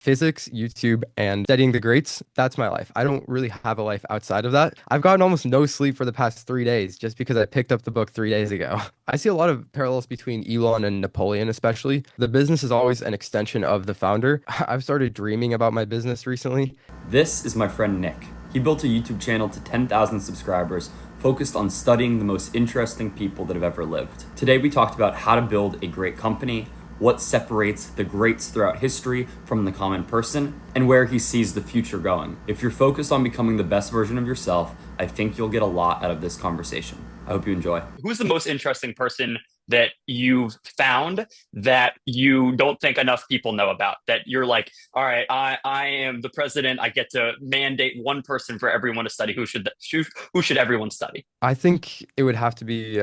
Physics, YouTube, and studying the greats. That's my life. I don't really have a life outside of that. I've gotten almost no sleep for the past 3 days just because I picked up the book 3 days ago. I see a lot of parallels between Elon and Napoleon, especially. The business is always an extension of the founder. I've started dreaming about my business recently. This is my friend Nick. He built a YouTube channel to 10,000 subscribers focused on studying the most interesting people that have ever lived. Today we talked about how to build a great company, what separates the greats throughout history from the common person, and where he sees the future going. If you're focused on becoming the best version of yourself, I think you'll get a lot out of this conversation. I hope you enjoy. Who's the most interesting person that you've found that you don't think enough people know about? That you're like, all right, I am the president. I get to mandate one person for everyone to study. Who should everyone study? I think it would have to be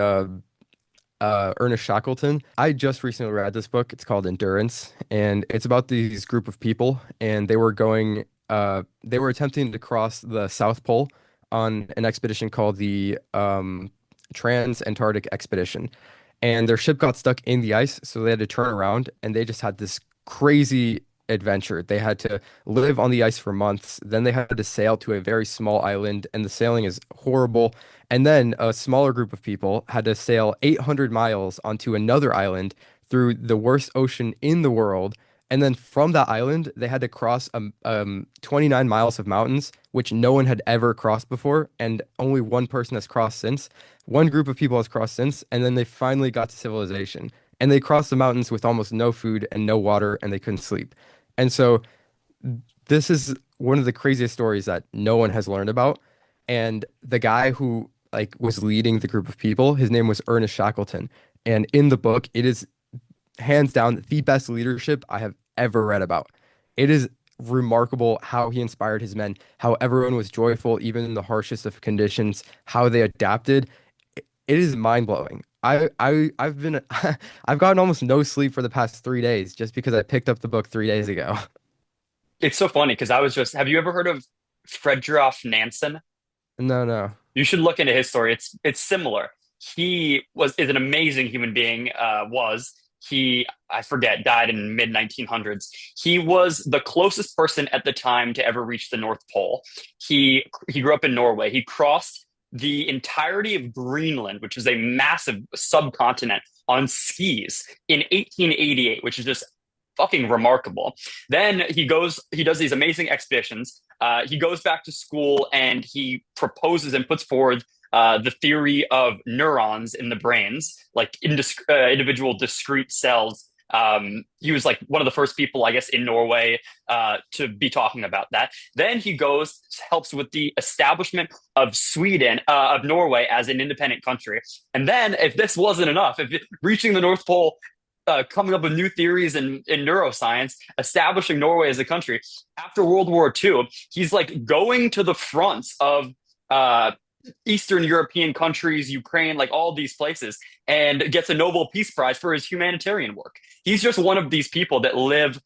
Ernest Shackleton. I just recently read this book. It's called Endurance, and it's about these group of people, and they were attempting to cross the South Pole on an expedition called the Trans-Antarctic Expedition. And their ship got stuck in the ice, so they had to turn around, and they just had this crazy adventure. They had to live on the ice for months. Then they had to sail to a very small island, and the sailing is horrible. And then a smaller group of people had to sail 800 miles onto another island through the worst ocean in the world. And then from that island, they had to cross 29 miles of mountains, which no one had ever crossed before, and only one person has crossed since. One group of people has crossed since, and then they finally got to civilization. And they crossed the mountains with almost no food and no water, and they couldn't sleep. And so this is one of the craziest stories that no one has learned about. And the guy who was leading the group of people, his name was Ernest Shackleton. And in the book, it is hands down the best leadership I have ever read about. It is remarkable how he inspired his men, how everyone was joyful, even in the harshest of conditions, how they adapted. It is mind-blowing. I've been I've gotten almost no sleep for the past 3 days just because I picked up the book 3 days ago. It's so funny because have you ever heard of Fridtjof Nansen? No, no. You should look into his story. It's similar. Is an amazing human being. I forget, died in mid 1900s. He was the closest person at the time to ever reach the North Pole. He grew up in Norway. He crossed the entirety of Greenland, which is a massive subcontinent, on skis in 1888, which is just fucking remarkable. Then he does these amazing expeditions. He goes back to school and he proposes and puts forward the theory of neurons in the brains, like individual discrete cells. He was like one of the first people, I guess, in Norway to be talking about that. Then he helps with the establishment of of Norway as an independent country. And then, if this wasn't enough, if reaching the North Pole, coming up with new theories in neuroscience, establishing Norway as a country. After World War II, he's like going to the fronts of Eastern European countries, Ukraine, like all these places, and gets a Nobel Peace Prize for his humanitarian work. He's just one of these people that live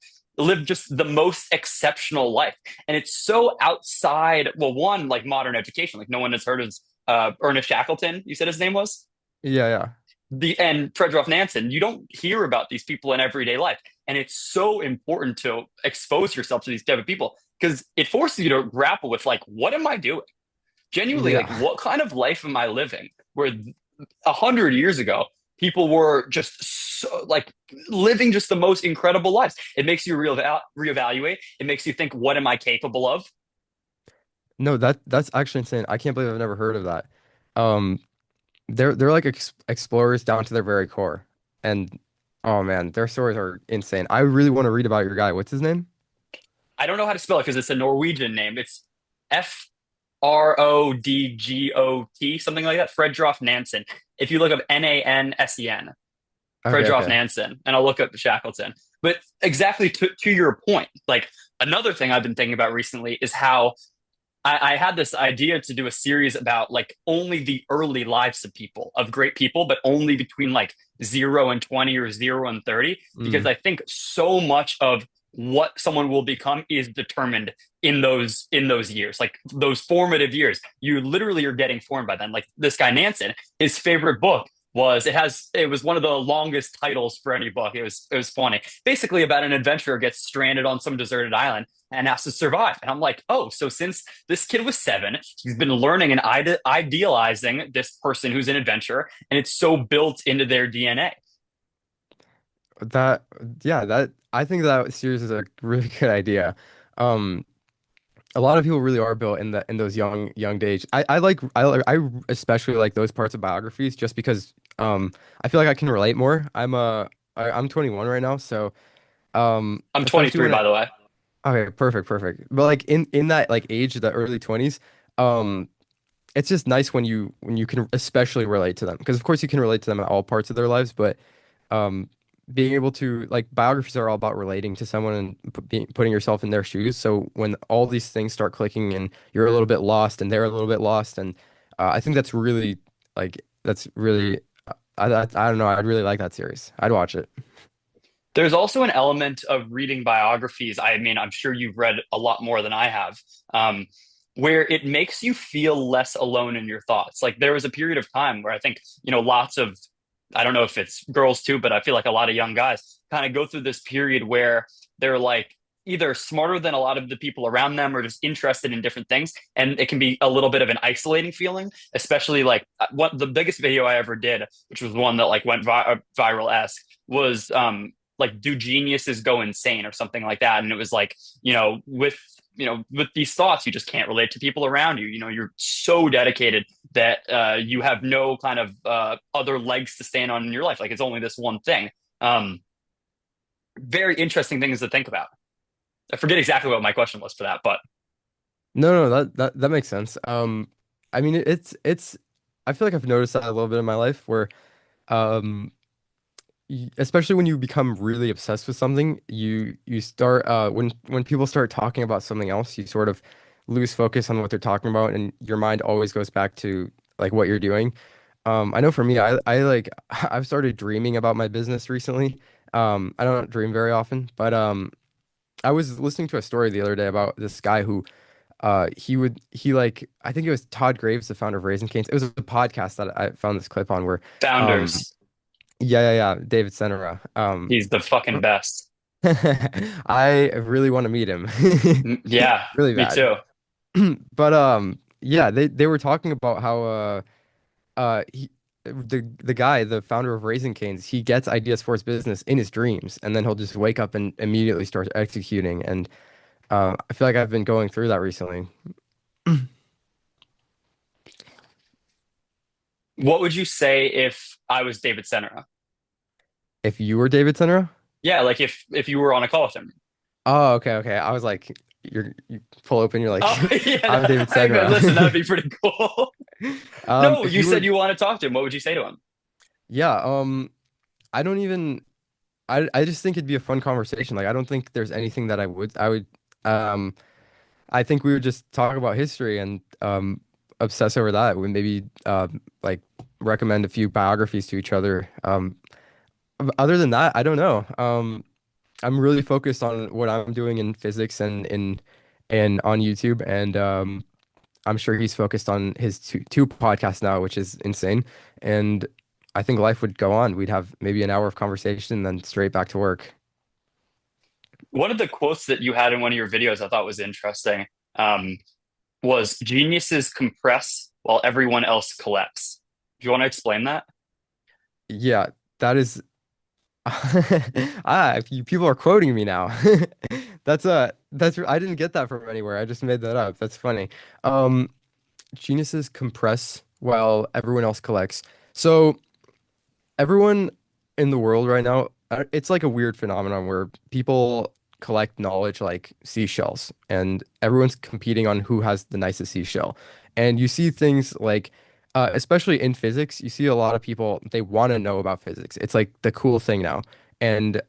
just the most exceptional life. And it's so outside, well, one, like modern education. Like no one has heard of Ernest Shackleton, you said his name was? Yeah, yeah. And Fridtjof Nansen, you don't hear about these people in everyday life. And it's so important to expose yourself to these type of people because it forces you to grapple with like, what am I doing? Genuinely, like, Yeah. what kind of life am I living? Where 100 years ago, people were just so, like living just the most incredible lives. It makes you reevaluate. It makes you think, what am I capable of? No, that's actually insane. I can't believe I've never heard of that. Um, they're like explorers down to their very core. And oh man, their stories are insane. I really want to read about your guy. What's his name? I don't know how to spell it because it's a Norwegian name. It's Frodgot, something like that. Fridtjof Nansen. If you look up Nansen, Okay, Fridtjof okay. Nansen, and I'll look up Shackleton. But exactly to your point, like another thing I've been thinking about recently is how I had this idea to do a series about like only the early lives of people, of great people, but only between like 0 and 20 or 0 and 30, because Mm, I think so much of what someone will become is determined in those years, like those formative years. You literally are getting formed by then. Like this guy Nansen, his favorite book was it was one of the longest titles for any book. It was funny. Basically about an adventurer gets stranded on some deserted island and has to survive. And I'm like, oh, so since this kid was 7, he's been learning and idealizing this person who's an adventurer, and it's so built into their DNA. That, yeah, that I think that series is a really good idea. Um, a lot of people really are built in those young days. I especially like those parts of biographies just because I feel like I can relate more. I'm 21 right now, so I'm especially 23, when by the way. okay, perfect. But like in that like age, the early 20s, um it's just nice when you can especially relate to them because of course you can relate to them in all parts of their lives, but um being able to like biographies are all about relating to someone and putting yourself in their shoes. So when all these things start clicking and you're a little bit lost and they're a little bit lost, and I think that's really that's really I don't know, I'd really like that series. I'd watch it. There's also an element of reading biographies. I mean, I'm sure you've read a lot more than I have, um, where it makes you feel less alone in your thoughts. Like there was a period of time where I think, lots of, I don't know if it's girls too, but I feel like a lot of young guys kind of go through this period where they're like either smarter than a lot of the people around them or just interested in different things. And it can be a little bit of an isolating feeling, especially like what the biggest video I ever did, which was one that like went viral-esque, was like do geniuses go insane or something like that. And it was like, with these thoughts, you just can't relate to people around you. You're so dedicated that you have no kind of other legs to stand on in your life. Like it's only this one thing. Um, Very interesting things to think about. I forget exactly what my question was for that, but No, that makes sense. I mean it's I feel like I've noticed that a little bit in my life where um especially when you become really obsessed with something, you start when people start talking about something else, you sort of lose focus on what they're talking about, and your mind always goes back to like what you're doing. I know for me, I like I've started dreaming about my business recently. I don't dream very often, but I was listening to a story the other day about this guy who he like I think it was Todd Graves, the founder of Raising Cane's. It was a podcast that I found this clip on where um founders, yeah, David Senra. he's the fucking best. I really want to meet him. Yeah, Really me bad. too. But yeah, they were talking about how he the guy, the founder of Raising Cane's, he gets ideas for his business in his dreams and then he'll just wake up and immediately start executing, and I feel like I've been going through that recently. What would you say if I was David Senra? If you were David Senra? Yeah, like if you were on a call with him. Oh, okay. I was like, you pull open, you're like, Oh yeah, I'm David listen, that would Senra. be pretty cool. No, If you you were, said you want to talk to him. What would you say to him? yeah, I don't even, I just think it'd be a fun conversation. Like, I don't think there's anything that I would, um, I think we would just talk about history and, obsess over that. We maybe, like recommend a few biographies to each other. Other than that, I don't know. I'm really focused on what I'm doing in physics and on YouTube, and I'm sure he's focused on his two podcasts now, which is insane. And I think life would go on. We'd have maybe an hour of conversation, and then straight back to work. One of the quotes that you had in one of your videos I thought was interesting, um, was geniuses compress while everyone else collects. Do you want to explain that? Yeah, that is. People are quoting me now. That's I didn't get that from anywhere. I just made that up. That's funny. Um, Geniuses compress while everyone else collects. So everyone in the world right now, it's like a weird phenomenon where people collect knowledge like seashells, and everyone's competing on who has the nicest seashell. And you see things like, especially in physics, you see a lot of people, they want to know about physics. It's like the cool thing now. And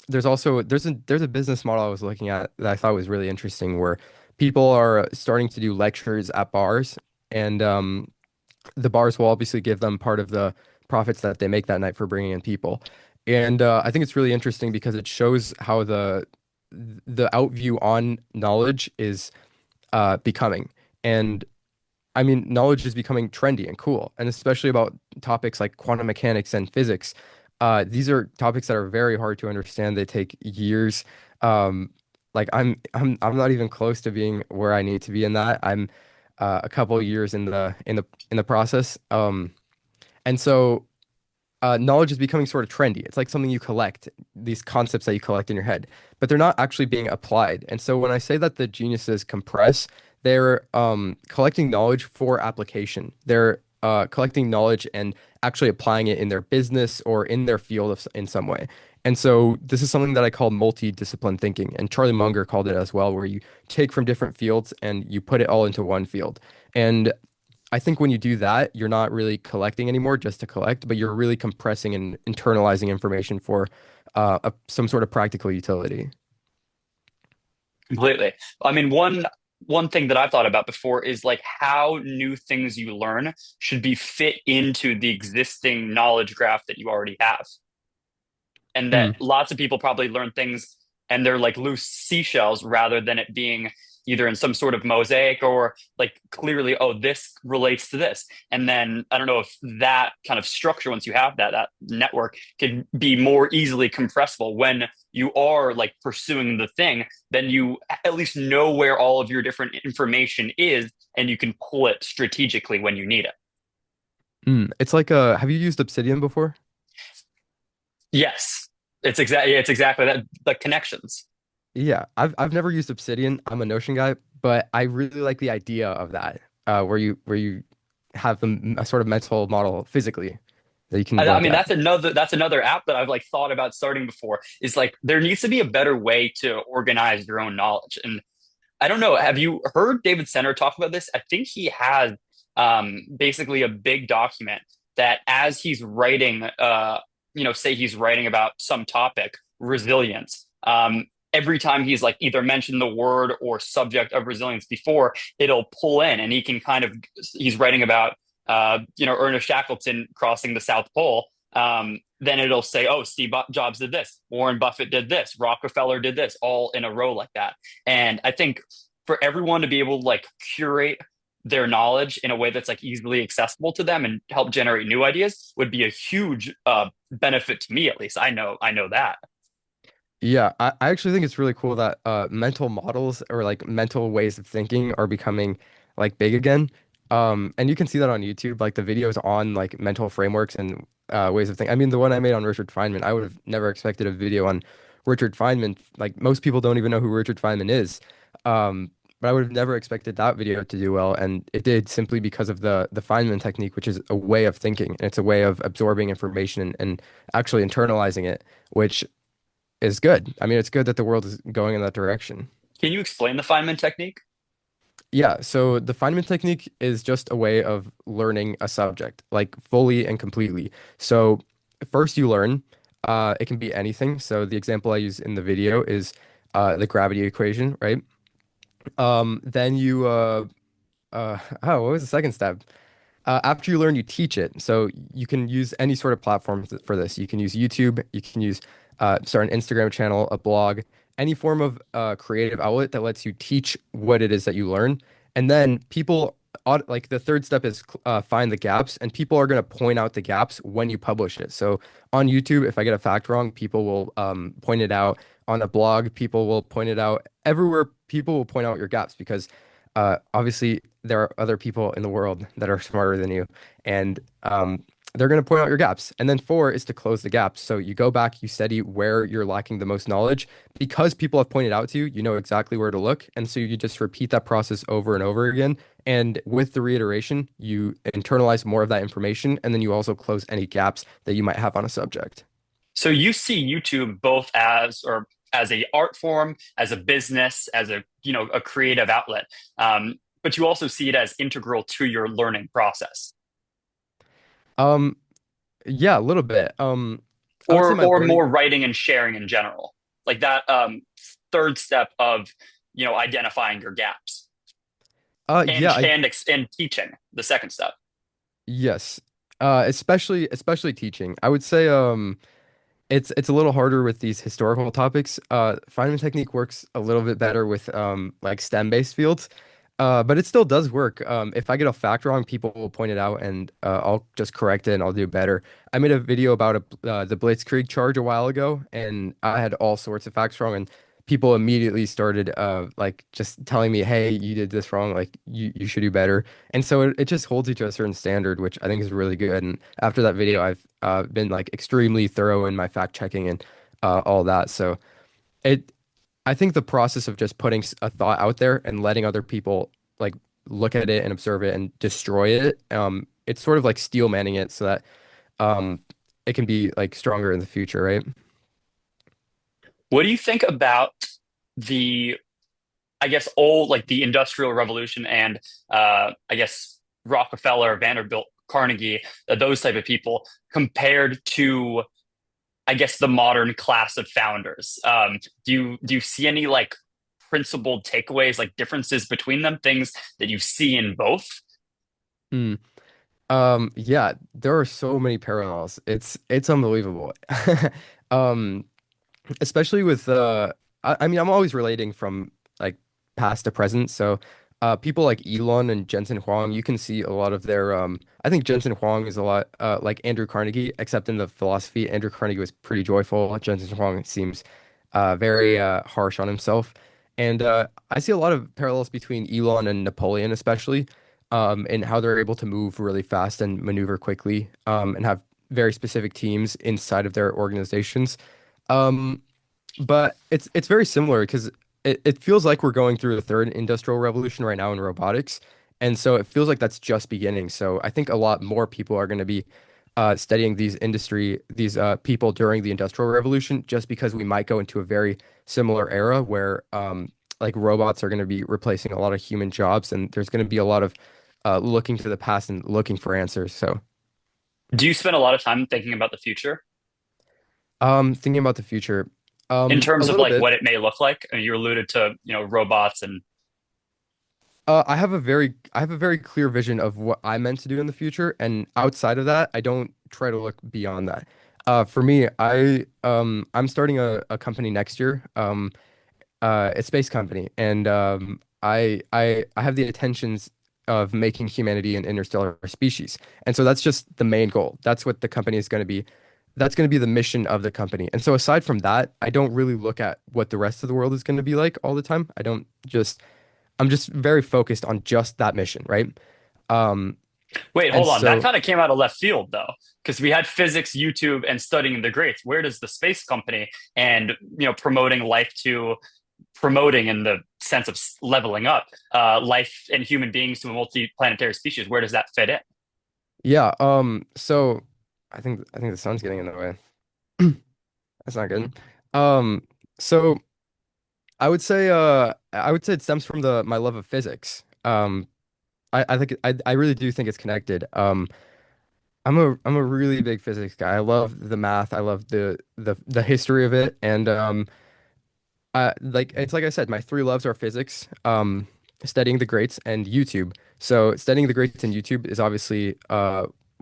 there's also there's a business model I was looking at that I thought was really interesting where people are starting to do lectures at bars, and the bars will obviously give them part of the profits that they make that night for bringing in people. And I think it's really interesting because it shows how the outview on knowledge is becoming. And I mean, knowledge is becoming trendy and cool, and especially about topics like quantum mechanics and physics. These are topics that are very hard to understand. They take years. Um, like I'm not even close to being where I need to be in that. I'm a couple years in the process. And so knowledge is becoming sort of trendy. It's like something you collect, these concepts that you collect in your head, but they're not actually being applied. And so when I say that the geniuses compress, they're collecting knowledge for application. They're collecting knowledge and actually applying it in their business or in their field in some way. And so this is something that I call multidiscipline thinking, and Charlie Munger called it as well, where you take from different fields and you put it all into one field. And I think when you do that, you're not really collecting anymore just to collect, but you're really compressing and internalizing information for some sort of practical utility. Completely. I mean, one thing that I've thought about before is like how new things you learn should be fit into the existing knowledge graph that you already have. And that Hmm. lots of people probably learn things and they're like loose seashells rather than it being either in some sort of mosaic or like clearly, oh, this relates to this. And then I don't know if that kind of structure, once you have that network, can be more easily compressible when you are like pursuing the thing, then you at least know where all of your different information is and you can pull it strategically when you need it. It's like have you used Obsidian before? Yes, it's exactly that, the connections. Yeah, I've never used Obsidian. I'm a Notion guy, but I really like the idea of that, where you have a sort of mental model physically that you can I look mean, at. that's another app that I've like thought about starting before. Is like there needs to be a better way to organize your own knowledge. And I don't know, have you heard David Senner talk about this? I think he has basically a big document that as he's writing, say he's writing about some topic, resilience. Every time he's like either mentioned the word or subject of resilience before, it'll pull in, and he can kind of he's writing about Ernest Shackleton crossing the South Pole. Then it'll say, oh, Steve Jobs did this, Warren Buffett did this, Rockefeller did this, all in a row like that. And I think for everyone to be able to like curate their knowledge in a way that's like easily accessible to them and help generate new ideas would be a huge benefit to me, at least. I know that. Yeah, I actually think it's really cool that mental models or like mental ways of thinking are becoming like big again. And you can see that on YouTube, like the videos on like mental frameworks and ways of thinking. I mean, the one I made on Richard Feynman, I would have never expected a video on Richard Feynman. Like most people don't even know who Richard Feynman is. But I would have never expected that video to do well, and it did simply because of the Feynman technique, which is a way of thinking. And it's a way of absorbing information and actually internalizing it, which is good. I mean, it's good that the world is going in that direction. Can you explain the Feynman technique? Yeah, so the Feynman technique is just a way of learning a subject, like fully and completely. So first you learn, it can be anything. So the example I use in the video is the gravity equation, right? Then what was the second step? After you learn, you teach it. So you can use any sort of platform for this. You can use YouTube. You can use start an Instagram channel, a blog, any form of creative outlet that lets you teach what it is that you learn. And then like the third step is find the gaps, and people are going to point out the gaps when you publish it. So on YouTube, if I get a fact wrong, people will point it out. On a blog, people will point it out. Everywhere, people will point out your gaps because obviously there are other people in the world that are smarter than you, and they're going to point out your gaps. And then four is to close the gaps. So you go back, you study where you're lacking the most knowledge. Because people have pointed out to you, you know exactly where to look. And so you just repeat that process over and over again. And with the reiteration, you internalize more of that information. And then you also close any gaps that you might have on a subject. So you see YouTube both as a art form, as a business, as a creative outlet, but you also see it as integral to your learning process, Um, yeah, a little bit. I would say or my or learning. more writing and sharing in general, like that third step of identifying your gaps and Yeah, and teaching the second step. yes. Especially teaching. I would say it's a little harder with these historical topics. Feynman technique works a little bit better with like STEM-based fields. But it still does work. If I get a fact wrong, people will point it out, and I'll just correct it, and I'll do better. I made a video about the Blitzkrieg charge a while ago, and I had all sorts of facts wrong, and people immediately started like just telling me, "Hey, you did this wrong. Like you should do better." And so it just holds you to a certain standard, which I think is really good. And after that video, I've been like extremely thorough in my fact checking and all that. So it I think the process of just putting a thought out there and letting other people like look at it and observe it and destroy it, it's sort of like steel manning it so that um, it can be like stronger in the future, right? What do you think about the, I guess, old, like the Industrial Revolution and I guess Rockefeller, Vanderbilt, Carnegie, those type of people compared to, I guess, the modern class of founders? Do you see any like principled takeaways, like differences between them, things that you see in both? Mm. Yeah, there are so many parallels. It's unbelievable. Um, especially with I mean I'm always relating from like past to present, so people like Elon and Jensen Huang, you can see a lot of their I think Jensen Huang is a lot like Andrew Carnegie, except in the philosophy. Andrew Carnegie was pretty joyful. Jensen Huang seems very harsh on himself, and I see a lot of parallels between Elon and Napoleon, especially in how they're able to move really fast and maneuver quickly, and have very specific teams inside of their organizations. Um, but it's very similar because it feels like we're going through the third industrial revolution right now in robotics. And so it feels like that's just beginning. So I think a lot more people are going to be studying these people during the industrial revolution, just because we might go into a very similar era where like robots are going to be replacing a lot of human jobs, and there's going to be a lot of looking to the past and looking for answers. So Do you spend a lot of time thinking about the future thinking about the future, in a terms of little like bit. what it may look like? I mean, you alluded to, robots and I have a very clear vision of what I meant to do in the future, and outside of that, I don't try to look beyond that. For me, I'm starting a company next year, a space company, and I have the intentions of making humanity an interstellar species, and so that's just the main goal. That's what the company is going to be. That's going to be the mission of the company. And so aside from that, I don't really look at what the rest of the world is going to be like all the time. I'm just very focused on just that mission, right? Um, wait, and hold on. That so kind of came out of left field though, because we had physics, YouTube, and studying the greats. Where does the space company and promoting life to promoting in the sense of leveling up life and human beings to a multi-planetary species? Where does that fit in? yeah, so I think the sun's getting in the way. That's not good. Um, so I would say it stems from the my love of physics. I think I really do think it's connected. I'm a really big physics guy. I love the math. I love the history of it, and like it's like I said, my three loves are physics, studying the greats, and YouTube. So studying the greats and YouTube is obviously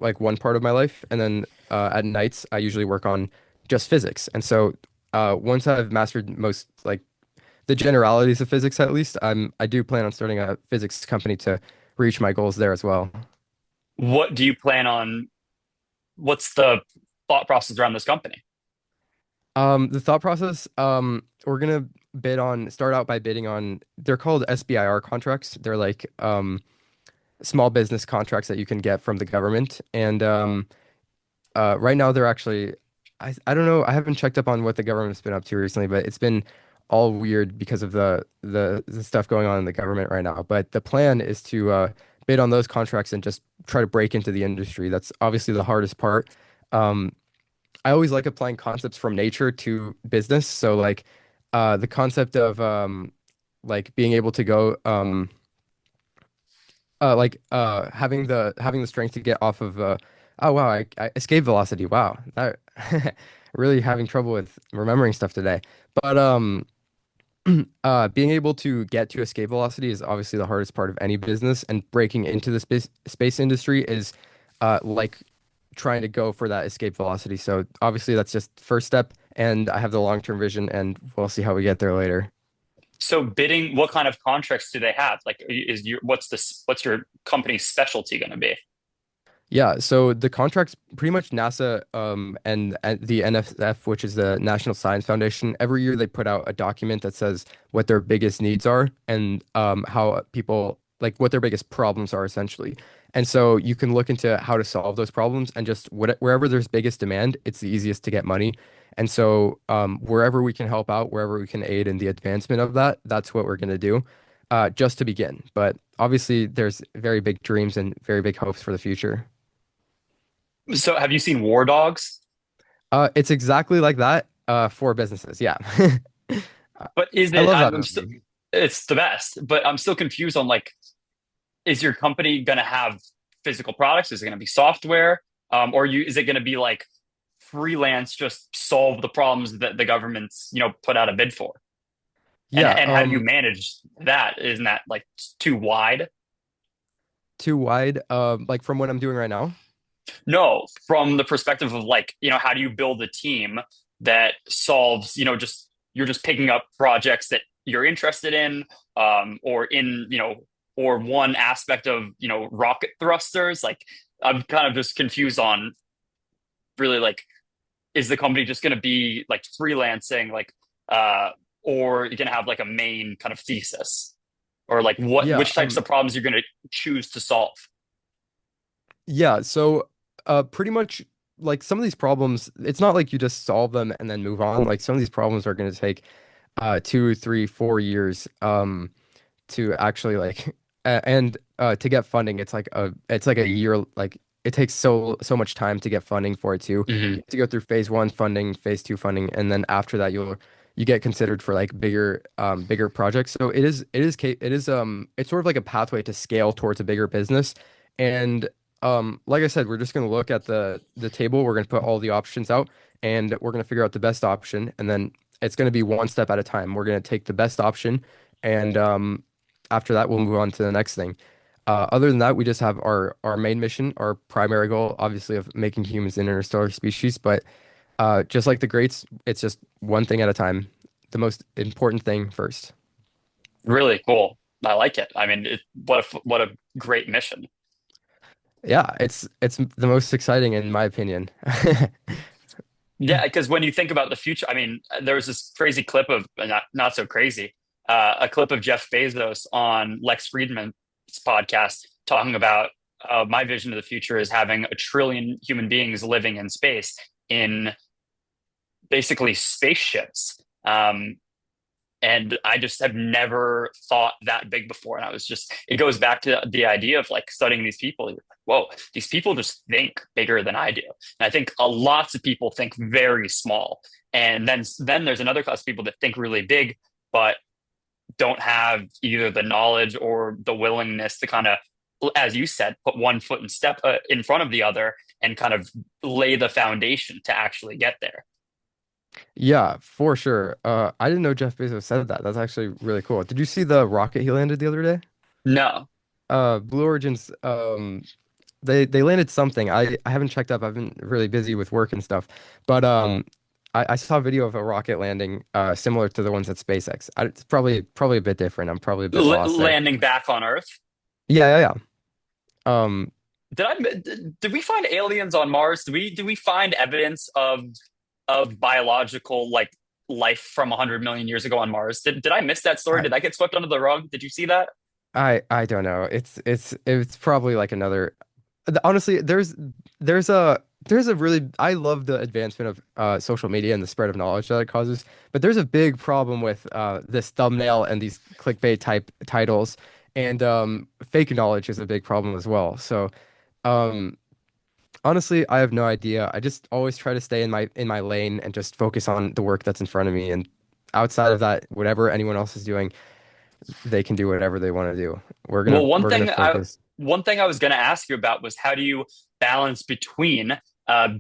like one part of my life, and then at nights I usually work on just physics. And so once I've mastered most like the generalities of physics, at least, I do plan on starting a physics company to reach my goals there as well. What do you plan on? What's the thought process around this company? The thought process, we're gonna start out by bidding on, they're called SBIR contracts. They're like small business contracts that you can get from the government. And right now they're actually, I don't know, I haven't checked up on what the government's been up to recently, but it's been all weird because of the stuff going on in the government right now. But the plan is to bid on those contracts and just try to break into the industry. That's obviously the hardest part. Um, I always like applying concepts from nature to business. So like the concept of like being able to go having the strength to get off of oh wow, I escape velocity. Wow. That really having trouble with remembering stuff today. But being able to get to escape velocity is obviously the hardest part of any business, and breaking into the space industry is like trying to go for that escape velocity. So obviously that's just first step, and I have the long-term vision, and we'll see how we get there later. So bidding, what kind of contracts do they have? Like, is your what's your company's specialty going to be? Yeah, so the contracts pretty much NASA and the NSF, which is the National Science Foundation, every year they put out a document that says what their biggest needs are and how people like what their biggest problems are essentially. And so you can look into how to solve those problems and just wherever there's biggest demand, it's the easiest to get money. And so wherever we can help out, wherever we can aid in the advancement of that, that's what we're going to do just to begin. But obviously there's very big dreams and very big hopes for the future. So have you seen War Dogs? It's exactly like that for businesses. Yeah. But is I it? love that I'm still. movie. It's the best, but I'm still confused on like, is your company going to have physical products? Is it going to be software? Or you is it going to be like freelance, just solve the problems that the government's put out a bid for? Yeah, And how do you manage that? Isn't that like too wide? too wide. Like from what I'm doing right now. No, from the perspective of like, how do you build a team that solves, just you're just picking up projects that you're interested in, or or one aspect of, rocket thrusters. Like, I'm kind of just confused on really like, is the company just going to be like freelancing, like, or you're going to have like a main kind of thesis, or like Yeah, which types of problems you're going to choose to solve? yeah. So, pretty much like some of these problems, it's not like you just solve them and then move on. Like some of these problems are going to take 2, 3, 4 years to actually like and to get funding. It's like a year. Like it takes so much time to get funding for it too. Hmm. You have to go through phase one funding, phase two funding, and then after that you get considered for like bigger projects. So it's sort of like a pathway to scale towards a bigger business. And like I said, we're just gonna look at the table. We're gonna put all the options out, and we're gonna figure out the best option, and then it's gonna be one step at a time. We're gonna take the best option, and after that, we'll move on to the next thing. Other than that, we just have our main mission, our primary goal, obviously, of making humans an interstellar species. But just like the greats, it's just one thing at a time. The most important thing first. Really cool. I like it. I mean, what a great mission. Yeah, it's the most exciting in my opinion. Yeah, because when you think about the future, I mean, there was this crazy clip of not so crazy, a clip of Jeff Bezos on Lex Friedman's podcast talking about my vision of the future is having a trillion human beings living in space in basically spaceships. And I just have never thought that big before. And I was just, it goes back to the idea of like studying these people. You're like, whoa, these people just think bigger than I do. And I think lots of people think very small. And then there's another class of people that think really big, but don't have either the knowledge or the willingness to kind of, as you said, put one foot in step in front of the other and kind of lay the foundation to actually get there. Yeah, for sure. I didn't know Jeff Bezos said that. That's actually really cool. Did you see the rocket he landed the other day? No. Blue Origin's they landed something. I haven't checked up. I've been really busy with work and stuff. But I saw a video of a rocket landing similar to the ones at SpaceX. It's probably a bit different. I'm probably a bit lost there. Landing back on Earth. Yeah, yeah, yeah. Did we find aliens on Mars? Do we find evidence of biological like life from 100 million years ago on Mars? Did I miss that story? I Did I get swept under the rug? Did you see that? I don't know. It's probably like another. Honestly, there's a really I love the advancement of social media and the spread of knowledge that it causes, but there's a big problem with this thumbnail and these clickbait type titles, and fake knowledge is a big problem as well. So, um, honestly, I have no idea. I just always try to stay in my lane and just focus on the work that's in front of me, and outside of that, whatever anyone else is doing, they can do whatever they want to do. Well, We're gonna focus. one thing I was going to ask you about was how do you balance between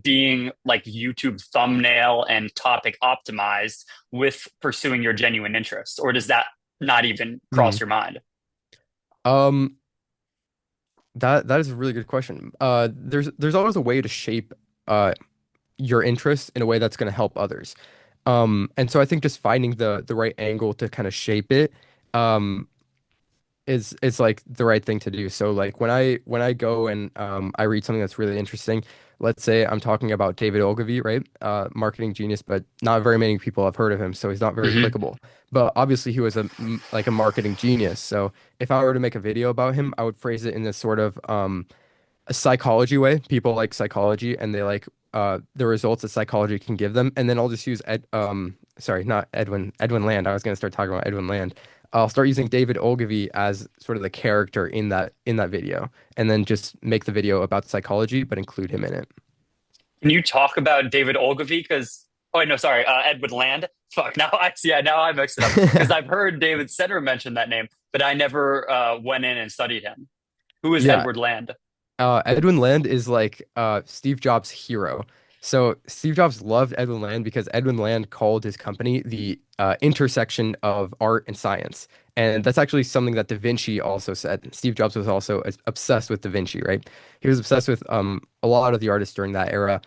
being like YouTube thumbnail and topic optimized with pursuing your genuine interest, or does that not even cross Mhm. your mind? Um, that is a really good question. There's always a way to shape your interest in a way that's going to help others. And so I think just finding the right angle to kind of shape it, um, is like the right thing to do. So like when I go and I read something that's really interesting, let's say I'm talking about David Ogilvy, right? Marketing genius, but not very many people have heard of him, so he's not very Hmm. clickable. But obviously he was like a marketing genius. So if I were to make a video about him, I would phrase it in this sort of a psychology way. People like psychology and they like the results that psychology can give them. And then I'll just use sorry, not Edwin Land. I was gonna start talking about Edwin Land. I'll start using David Ogilvy as sort of the character in that video, and then just make the video about psychology, but include him in it. Can you talk about David Ogilvy? Because oh wait, no, sorry, Edward Land. Fuck, now I see. Yeah, now I mixed it up because I've heard David Center mention that name, but I never went in and studied him. Who is Yeah, Edward Land? Edwin Land is like Steve Jobs' hero. So Steve Jobs loved Edwin Land because Edwin Land called his company the intersection of art and science. And that's actually something that Da Vinci also said. Steve Jobs was also obsessed with Da Vinci, right? He was obsessed with a lot of the artists during that era.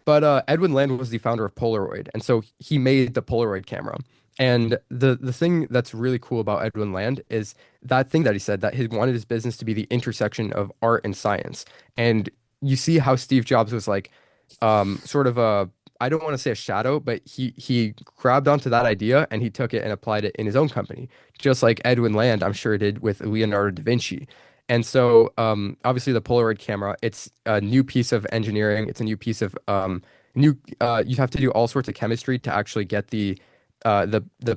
But Edwin Land was the founder of Polaroid, and so he made the Polaroid camera. And the thing that's really cool about Edwin Land is that thing that he said that he wanted his business to be the intersection of art and science. And you see how Steve Jobs was like sort of a I don't want to say a shadow, but he grabbed onto that idea and he took it and applied it in his own company, just like Edwin Land, I'm sure did with Leonardo da Vinci. And so obviously the Polaroid camera, it's a new piece of engineering. It's a new piece of new you have to do all sorts of chemistry to actually get the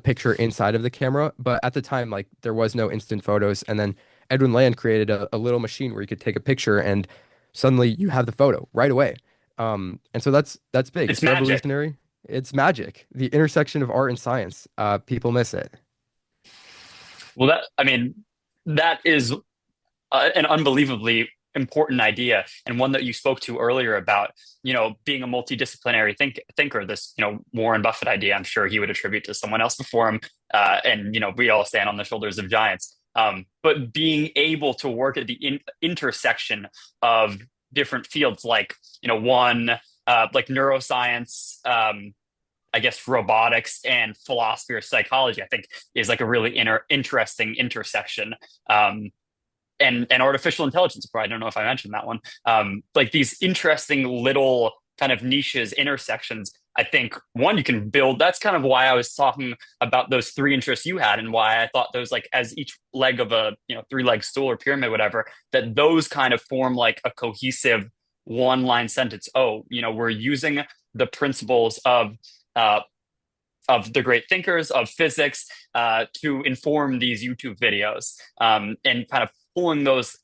picture inside of the camera. But at the time, like there was no instant photos, and then Edwin Land created a little machine where you could take a picture and suddenly you have the photo right away. And so that's big. It's It's magic. revolutionary. It's magic. The intersection of art and science. People miss it. Well, that I mean, that is an unbelievably important idea and one that you spoke to earlier about, being a multidisciplinary thinker. This, Warren Buffett idea, I'm sure he would attribute to someone else before him. And, we all stand on the shoulders of giants. But being able to work at the intersection of different fields, like, one, like neuroscience, I guess robotics and philosophy or psychology, I think is like a really interesting intersection. And artificial intelligence. I don't know if I mentioned that one. Like these interesting little kind of niches, intersections. I think one you can build. That's kind of why I was talking about those three interests you had, and why I thought those like as each leg of a three-leg stool or pyramid, whatever. That those kind of form like a cohesive one-line sentence. Oh, we're using the principles uh, of the great thinkers of physics to inform these YouTube videos, and kind of pulling those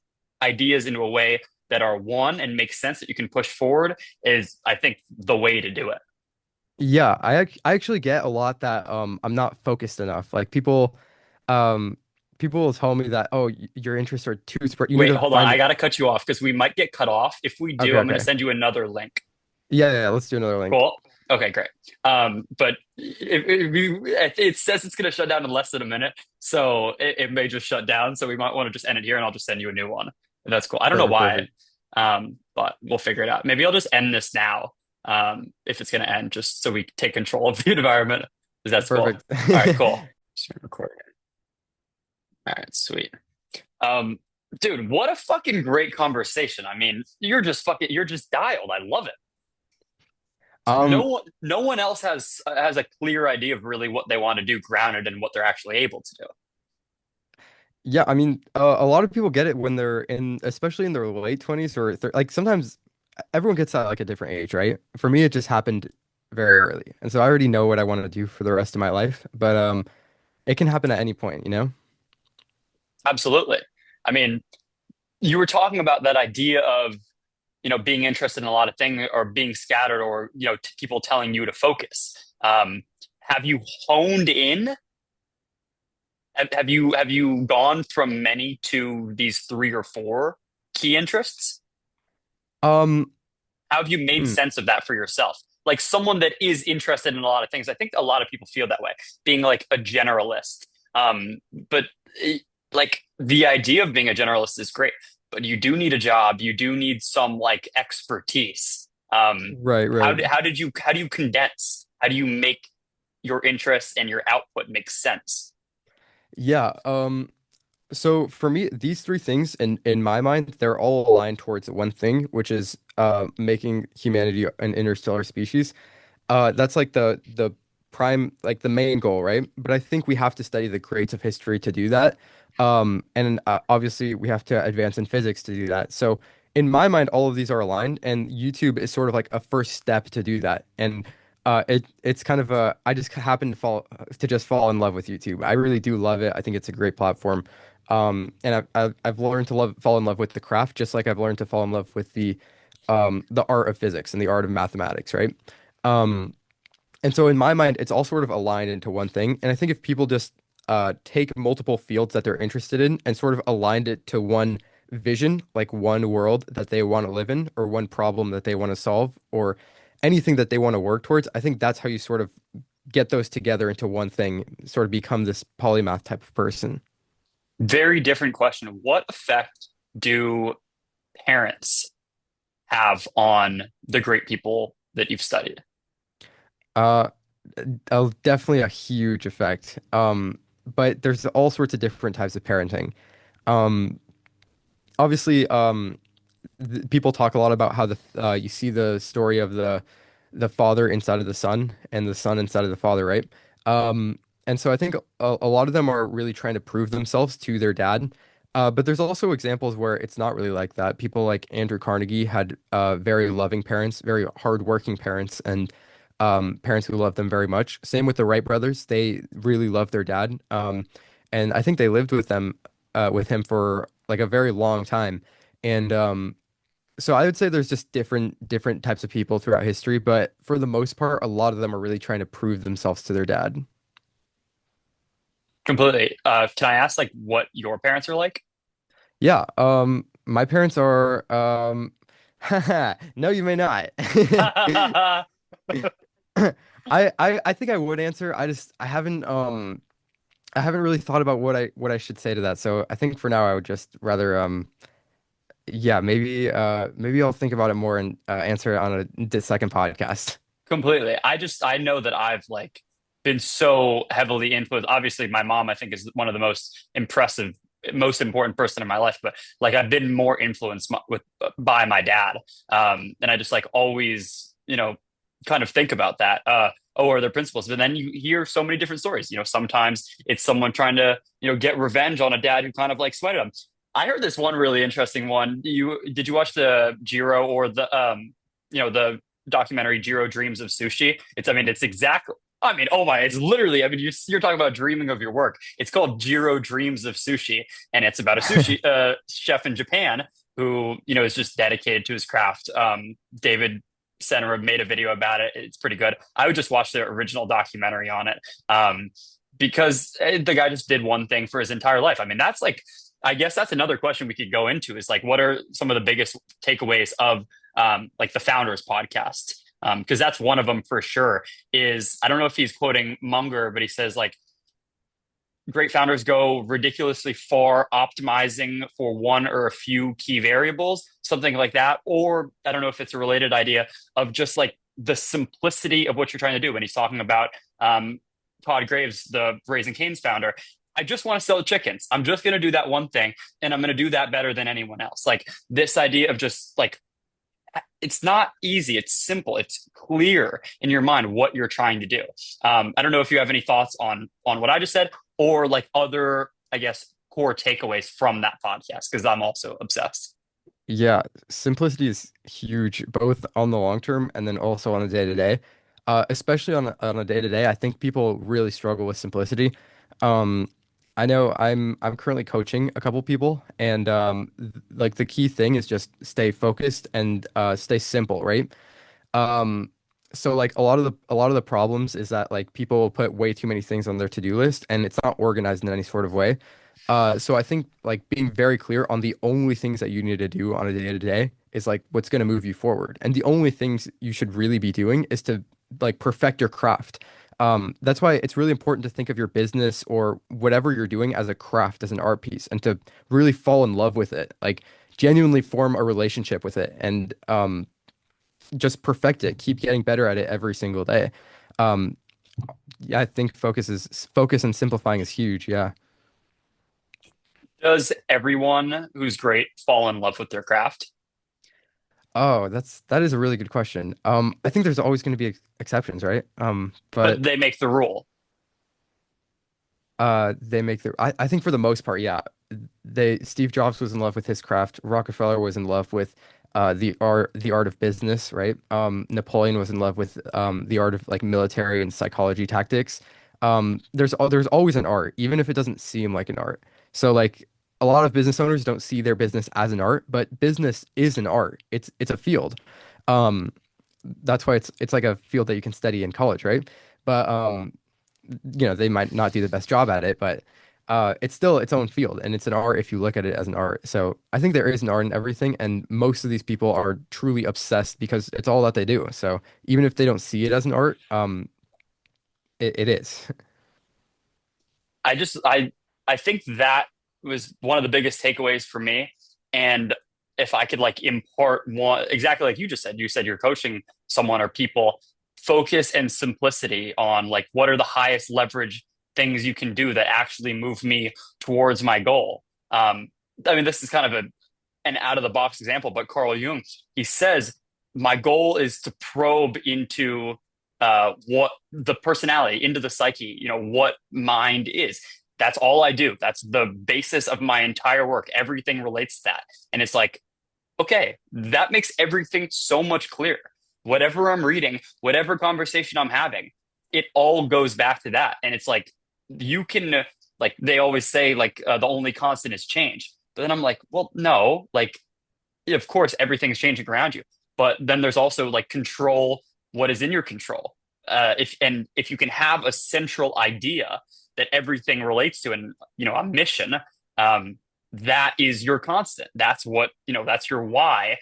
ideas into a way that are one and make sense that you can push forward is, I think, the way to do it. Yeah, I actually get a lot that I'm not focused enough. Like people will tell me that your interests are too spread. You need Wait, to hold on. find I the got to cut you off because we might get cut off. If we Okay, do, I'm going to okay. send you another link. Yeah, let's do another link. Cool. Okay, great. But it says it's going to shut down in less than a minute, so it may just shut down. So we might want to just end it here, and I'll just send you a new one. That's cool. I don't know Perfect, why, perfect. but we'll figure it out. Maybe I'll just end this now, if it's going to end, just so we take control of the environment. That's cool. Perfect. All right, cool. Just record it. All right, sweet. Um, Dude, what a fucking great conversation. I mean, you're just dialed. I love it. Um, No one else has a clear idea of really what they want to do, grounded in what they're actually able to do. yeah, I mean, a lot of people get it when they're in, especially in their late 20s or like sometimes everyone gets that at like a different age, right? For me, it just happened very early. And so I already know what I want to do for the rest of my life, but it can happen at any point, you know? Absolutely. I mean, you were talking about that idea of being interested in a lot of things or being scattered, or people telling you to focus. Have you honed in? Have you gone from many to these three or four key interests? Um, How have you made hmm, sense of that for yourself? Like someone that is interested in a lot of things. I think a lot of people feel that way, being like a generalist. But like the idea of being a generalist is great, but you do need a job. You do need some like expertise. right, How right. how do you condense? How do you make? your interests and your output makes sense. Yeah. So for me, these three things in my mind, they're all aligned towards one thing, which is making humanity an interstellar species. That's like the prime, like the main goal, right? But I think we have to study the grades of history to do that. And obviously we have to advance in physics to do that. So in my mind, all of these are aligned, and YouTube is sort of like a first step to do that. And it's kind of a I just happen to just fall in love with YouTube. I really do love it. I think it's a great platform. And I've learned to fall in love with the craft, just like I've learned to fall in love with the art of physics and the art of mathematics, right? Um, and so in my mind, it's all sort of aligned into one thing. And I think if people just take multiple fields that they're interested in and sort of aligned it to one vision, like one world that they want to live in, or one problem that they want to solve, or anything that they want to work towards, I think that's how you sort of get those together into one thing, sort of become this polymath type of person. Very different question. What effect do parents have on the great people that you've studied? Uh, Definitely a huge effect. But there's all sorts of different types of parenting. Um, Obviously, th people talk a lot about how you see the story of the father inside of the son and the son inside of the father, right? And so I think a lot of them are really trying to prove themselves to their dad. But there's also examples where it's not really like that. People like Andrew Carnegie had very loving parents, very hardworking parents, and parents who loved them very much. Same with the Wright brothers. They really loved their dad. And I think they lived with him for like a very long time. And so I would say there's just different types of people throughout history, but for the most part, a lot of them are really trying to prove themselves to their dad. Completely. Can I ask like what your parents are like? Yeah, my parents are no, you may not. I think I would answer. I haven't really thought about what I should say to that. So I think for now I would just rather yeah, maybe I'll think about it more and answer it on the second podcast. Completely. I know that I've like been so heavily influenced. Obviously, my mom I think is one of the most impressive, most important person in my life. But like I've been more influenced with by my dad, and I just like always kind of think about that. Oh, are there principles? But then you hear so many different stories. Sometimes it's someone trying to get revenge on a dad who kind of like slighted him. I heard this one really interesting one. Did you watch the Jiro or the documentary Jiro Dreams of Sushi? It's exactly. Oh my, it's literally. You're talking about dreaming of your work. It's called Jiro Dreams of Sushi, and it's about a sushi chef in Japan who is just dedicated to his craft. David Senra made a video about it. It's pretty good. I would just watch the original documentary on it because the guy just did one thing for his entire life. That's like. I guess that's another question we could go into is like, what are some of the biggest takeaways of like the Founders podcast? Because that's one of them for sure. I don't know if he's quoting Munger, but he says like great founders go ridiculously far optimizing for one or a few key variables, something like that. Or I don't know if it's a related idea of just like the simplicity of what you're trying to do. When he's talking about Todd Graves, the Raising Cane's founder, I just want to sell chickens. I'm just going to do that one thing and I'm going to do that better than anyone else. Like this idea of just like, it's not easy. It's simple. It's clear in your mind what you're trying to do. I don't know if you have any thoughts on what I just said or like other, I guess, core takeaways from that podcast, because I'm also obsessed. Yeah, simplicity is huge, both on the long term and then also on a day to day. Especially on a day to day, I think people really struggle with simplicity. Um, I know I'm currently coaching a couple people, and like the key thing is just stay focused and stay simple, right? Um, so like a lot of the problems is that like people will put way too many things on their to-do list and it's not organized in any sort of way. So I think like being very clear on the only things that you need to do on a day to day is like what's going to move you forward. And the only things you should really be doing is to like perfect your craft. That's why it's really important to think of your business or whatever you're doing as a craft, as an art piece, and to really fall in love with it. Like genuinely form a relationship with it and just perfect it, keep getting better at it every single day. Um, Yeah, I think focus and simplifying is huge. Yeah. Does everyone who's great fall in love with their craft? Oh, that is a really good question. I think there's always going to be exceptions, right? But But they make the rule. they make their. I think for the most part, yeah. Steve Jobs was in love with his craft. Rockefeller was in love with the art of business, right? Napoleon was in love with the art of like military and psychology tactics. There's always an art, even if it doesn't seem like an art. So like a lot of business owners don't see their business as an art, but business is an art. It's a field. Um, that's why it's like a field that you can study in college, right? But they might not do the best job at it, but it's still its own field, and it's an art if you look at it as an art. So I think there is an art in everything, and most of these people are truly obsessed because it's all that they do. So even if they don't see it as an art, it is. I just I think that was one of the biggest takeaways for me. And if I could like impart one exactly like you said you're coaching someone or people, focus and simplicity on like what are the highest leverage things you can do that actually move me towards my goal. I mean, this is kind of an out of the box example, but Carl Jung, he says, my goal is to probe into what the personality, into the psyche, what mind is. That's all I do. That's the basis of my entire work. Everything relates to that. And it's like, okay, that makes everything so much clearer. Whatever I'm reading, whatever conversation I'm having, it all goes back to that. And it's like, you can, like, they always say, like, the only constant is change. But then I'm like, well, no, like, of course, everything's changing around you. But then there's also like control what is in your control. If you can have a central idea that everything relates to, and a mission, um, that is your constant. That's what That's your why.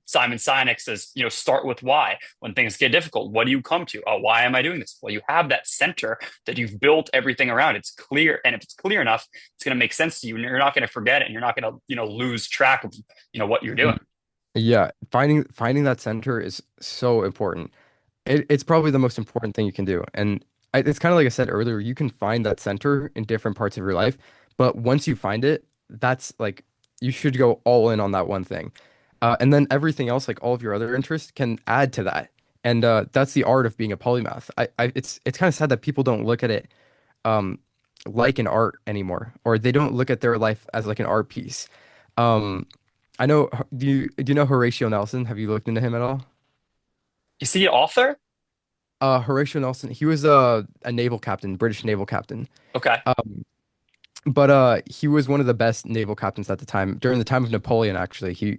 Simon Sinek says, start with why. When things get difficult, what do you come to? Oh, why am I doing this? Well, you have that center that you've built everything around. It's clear, and if it's clear enough, it's going to make sense to you, and you're not going to forget it, and you're not going to lose track of what you're doing. Mm. Yeah, finding that center is so important. It's probably the most important thing you can do. And it's kind of like I said earlier, you can find that center in different parts of your life, but once you find it, that's like you should go all in on that one thing. And then everything else, like all of your other interests, can add to that. And that's the art of being a polymath. It's kind of sad that people don't look at it um, like an art anymore, or they don't look at their life as like an art piece. Um, I know. Do you know Horatio Nelson? Have you looked into him at all? You see, author? Horatio Nelson, he was a naval captain, British naval captain. Okay. Um, but he was one of the best naval captains at the time. During the time of Napoleon, actually, he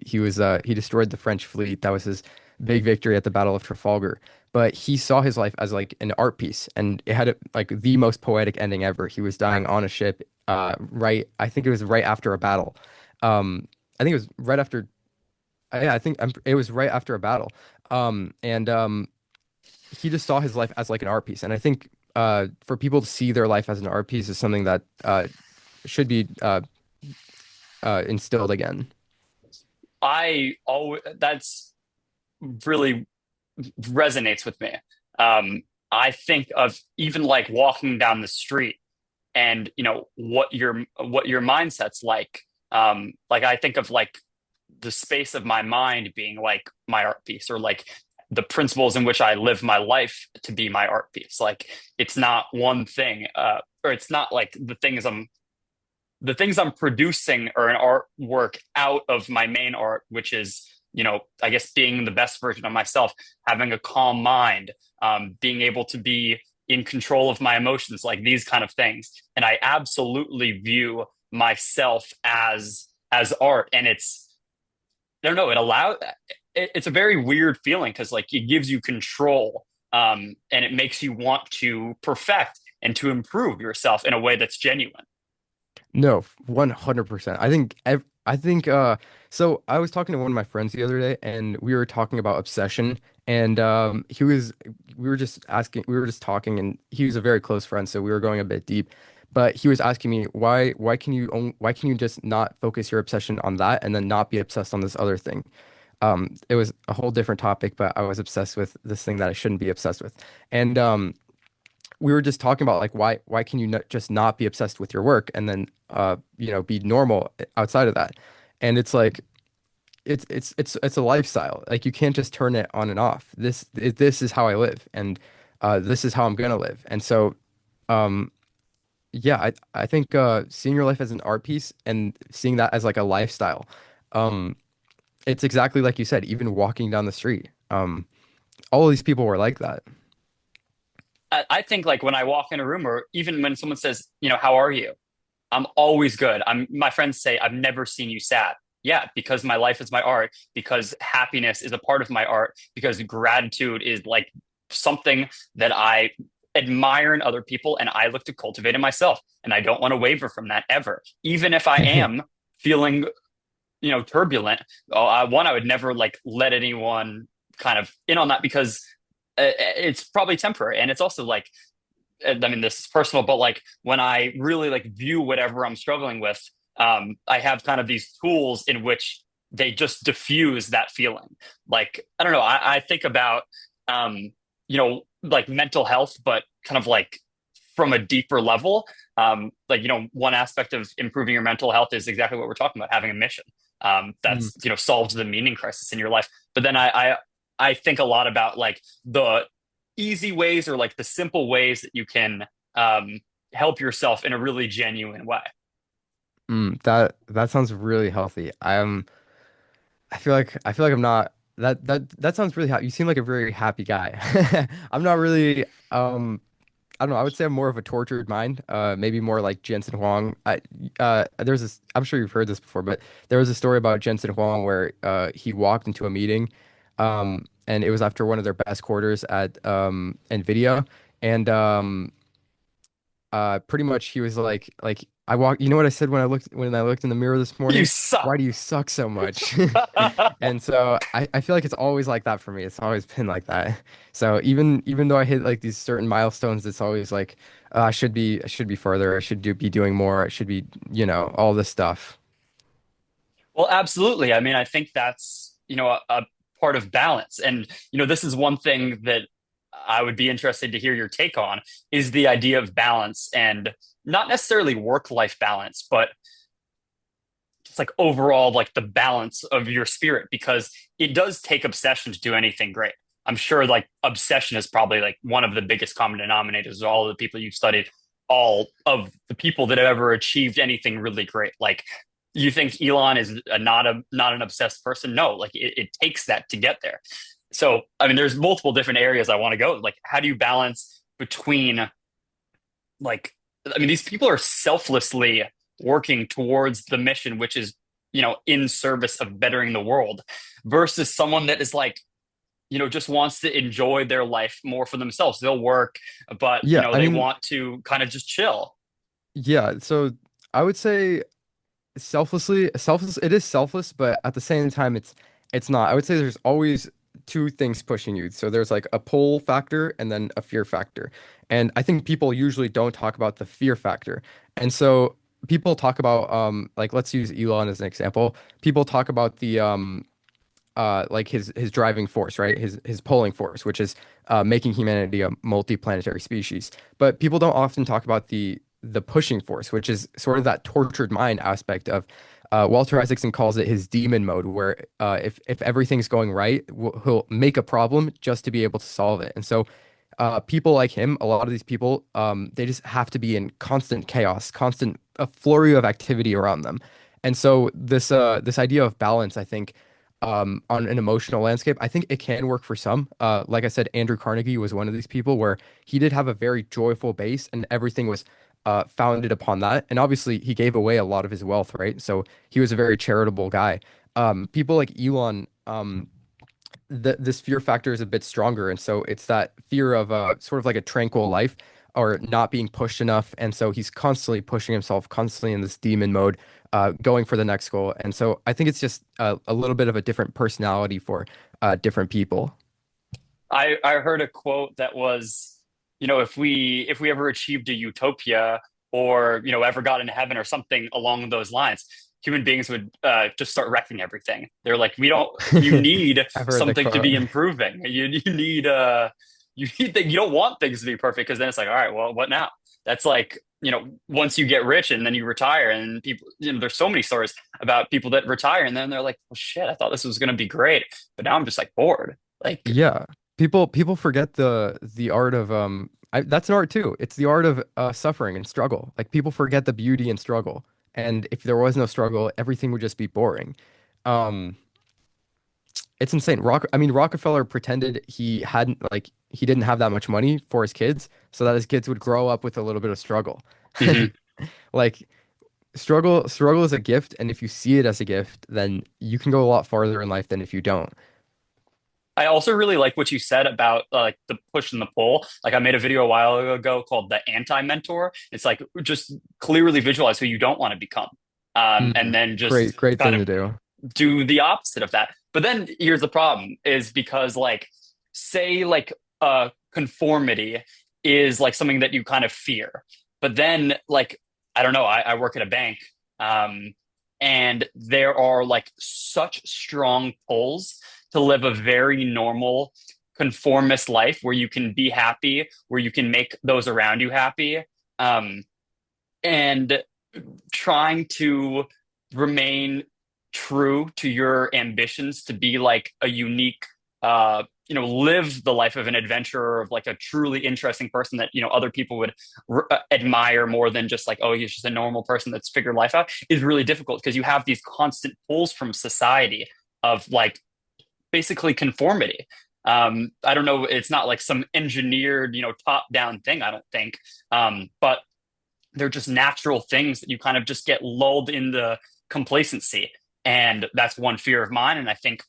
destroyed the French fleet. That was his big victory at the Battle of Trafalgar. But he saw his life as like an art piece, and it had like the most poetic ending ever. He was dying on a ship, right. I think it was right after a battle. I think it was right after. Yeah, it was right after a battle. And he just saw his life as like an art piece. And I think for people to see their life as an art piece is something that should be instilled again. I always That's really resonates with me. I think of even like walking down the street and what your mindset's like. Like I think of like the space of my mind being like my art piece, or like the principles in which I live my life to be my art piece. Like it's not one thing, or it's not like the things I'm producing are an artwork out of my main art, which is, I guess being the best version of myself, having a calm mind, being able to be in control of my emotions, like these kind of things. And I absolutely view myself as art, and I don't know, it's a very weird feeling because like it gives you control, and it makes you want to perfect and to improve yourself in a way that's genuine. No, 100%. I think so I was talking to one of my friends the other day and we were talking about obsession and we were just talking and he was a very close friend so we were going a bit deep. But he was asking me why can you just not focus your obsession on that and then not be obsessed on this other thing? It was a whole different topic, but I was obsessed with this thing that I shouldn't be obsessed with. And we were just talking about like why can you not just not be obsessed with your work and then be normal outside of that. And it's like it's a lifestyle. Like you can't just turn it on and off. This is how I live, and this is how I'm gonna live. And so um yeah, I think seeing your life as an art piece and seeing that as like a lifestyle, um it's exactly like you said, even walking down the street. All of these people were like that. I think like when I walk in a room or even when someone says, how are you? I'm always good. My friends say, I've never seen you sad. Yeah, because my life is my art, because happiness is a part of my art, because gratitude is like something that I admire in other people and I look to cultivate in myself. And I don't want to waver from that ever. Even if I am feeling, turbulent, one, I would never like let anyone kind of in on that because it's probably temporary. And it's also like, I mean, this is personal, but like when I really like view whatever I'm struggling with, I have kind of these tools in which they just diffuse that feeling. Like, I don't know, I think about, like mental health, but kind of like from a deeper level. Like, one aspect of improving your mental health is exactly what we're talking about, having a mission. Mm, That's, solves the meaning crisis in your life. But then I think a lot about like the easy ways or like the simple ways that you can help yourself in a really genuine way. that sounds really healthy. I feel like I'm not that sounds really happy. You seem like a very happy guy. I'm not really I don't know. I would say I'm more of a tortured mind. Maybe more like Jensen Huang. There's this. I'm sure you've heard this before, but there was a story about Jensen Huang where he walked into a meeting, and it was after one of their best quarters at Nvidia, and pretty much he was like I walked. You know what I said when I looked in the mirror this You morning? suck. Why do you suck so much? And so I feel like it's always like that for me. It's always been like that. So even though I hit like these certain milestones, it's always like I should be further. Be doing more. I should be all this stuff. Well, absolutely. I mean, I think that's, a part of balance. And, this is one thing that I would be interested to hear your take on is the idea of balance and not necessarily work-life balance, but just like overall, like the balance of your spirit, because it does take obsession to do anything great. I'm sure like obsession is probably like one of the biggest common denominators of all of the people you've studied, all of the people that have ever achieved anything really great. Like you think Elon is not an obsessed person? No, like it takes that to get there. So I mean, there's multiple different areas I want to go. Like, how do you balance between like I mean, these people are selflessly working towards the mission, which is, in service of bettering the world, versus someone that is like, just wants to enjoy their life more for themselves. They'll work, but, Yeah, I they mean, want to kind of just chill. yeah. So I would say selfless. It is selfless, but at the same time, it's not. I would say there's always two things pushing you. So there's like a pull factor and then a fear factor. And I think people usually don't talk about the fear factor. And so people talk about like let's use Elon as an example. People talk about the like his driving force, right? His pulling force, which is making humanity a multi-planetary species. But people don't often talk about the pushing force, which is sort of that tortured mind aspect of Walter Isaacson calls it his demon mode, where if everything's going right, he'll make a problem just to be able to solve it. And so people like him, a lot of these people, they just have to be in constant chaos, constant a flurry of activity around them. And so this idea of balance, I think, on an emotional landscape, I think it can work for some. Like I said, Andrew Carnegie was one of these people where he did have a very joyful base, and everything was founded upon that. And obviously, he gave away a lot of his wealth, right? So he was a very charitable guy. People like Elon, this fear factor is a bit stronger, and so it's that fear of sort of like a tranquil life or not being pushed enough, and so he's constantly pushing himself, constantly in this demon mode, going for the next goal. And so I think it's just a little bit of a different personality for different people. I heard a quote that was, if we ever achieved a utopia or, ever got into heaven or something along those lines, human beings would just start wrecking everything. They're like, we don't, you need I've heard the something to quote. be improving. You need you don't want things to be perfect because then it's like, all right, well, what now? That's like, once you get rich and then you retire, and people, there's so many stories about people that retire and then they're like, well, shit, I thought this was going to be great, but now I'm just like bored. Like, Yeah. People forget the art of that's an art too. It's the art of suffering and struggle. Like people forget the beauty in struggle. And if there was no struggle, everything would just be boring. Um it's insane. I mean Rockefeller pretended he didn't have that much money for his kids so that his kids would grow up with a little bit of struggle. mhm. Like struggle is a gift, and if you see it as a gift, then you can go a lot farther in life than if you don't. I also really like what you said about like the push and the pull. Like I made a video a while ago called the anti-mentor. It's like just clearly visualize who you don't want to become. And Mm. then just Great kind thing of to do. do the opposite of that. But then here's the problem is because like say like conformity is like something that you kind of fear. But then like I don't know, I work at a bank, and there are like such strong pulls to live a very normal conformist life where you can be happy, where you can make those around you happy. Um, and trying to remain true to your ambitions to be like a unique live the life of an adventurer, of like a truly interesting person that other people would admire more than just like, oh, he's just a normal person that's figured life out, is really difficult because you have these constant pulls from society of like basically conformity. I don't know, it's not like some engineered top down thing, I don't think. But they're just natural things that you kind of just get lulled into complacency. And that's one fear of mine. And I think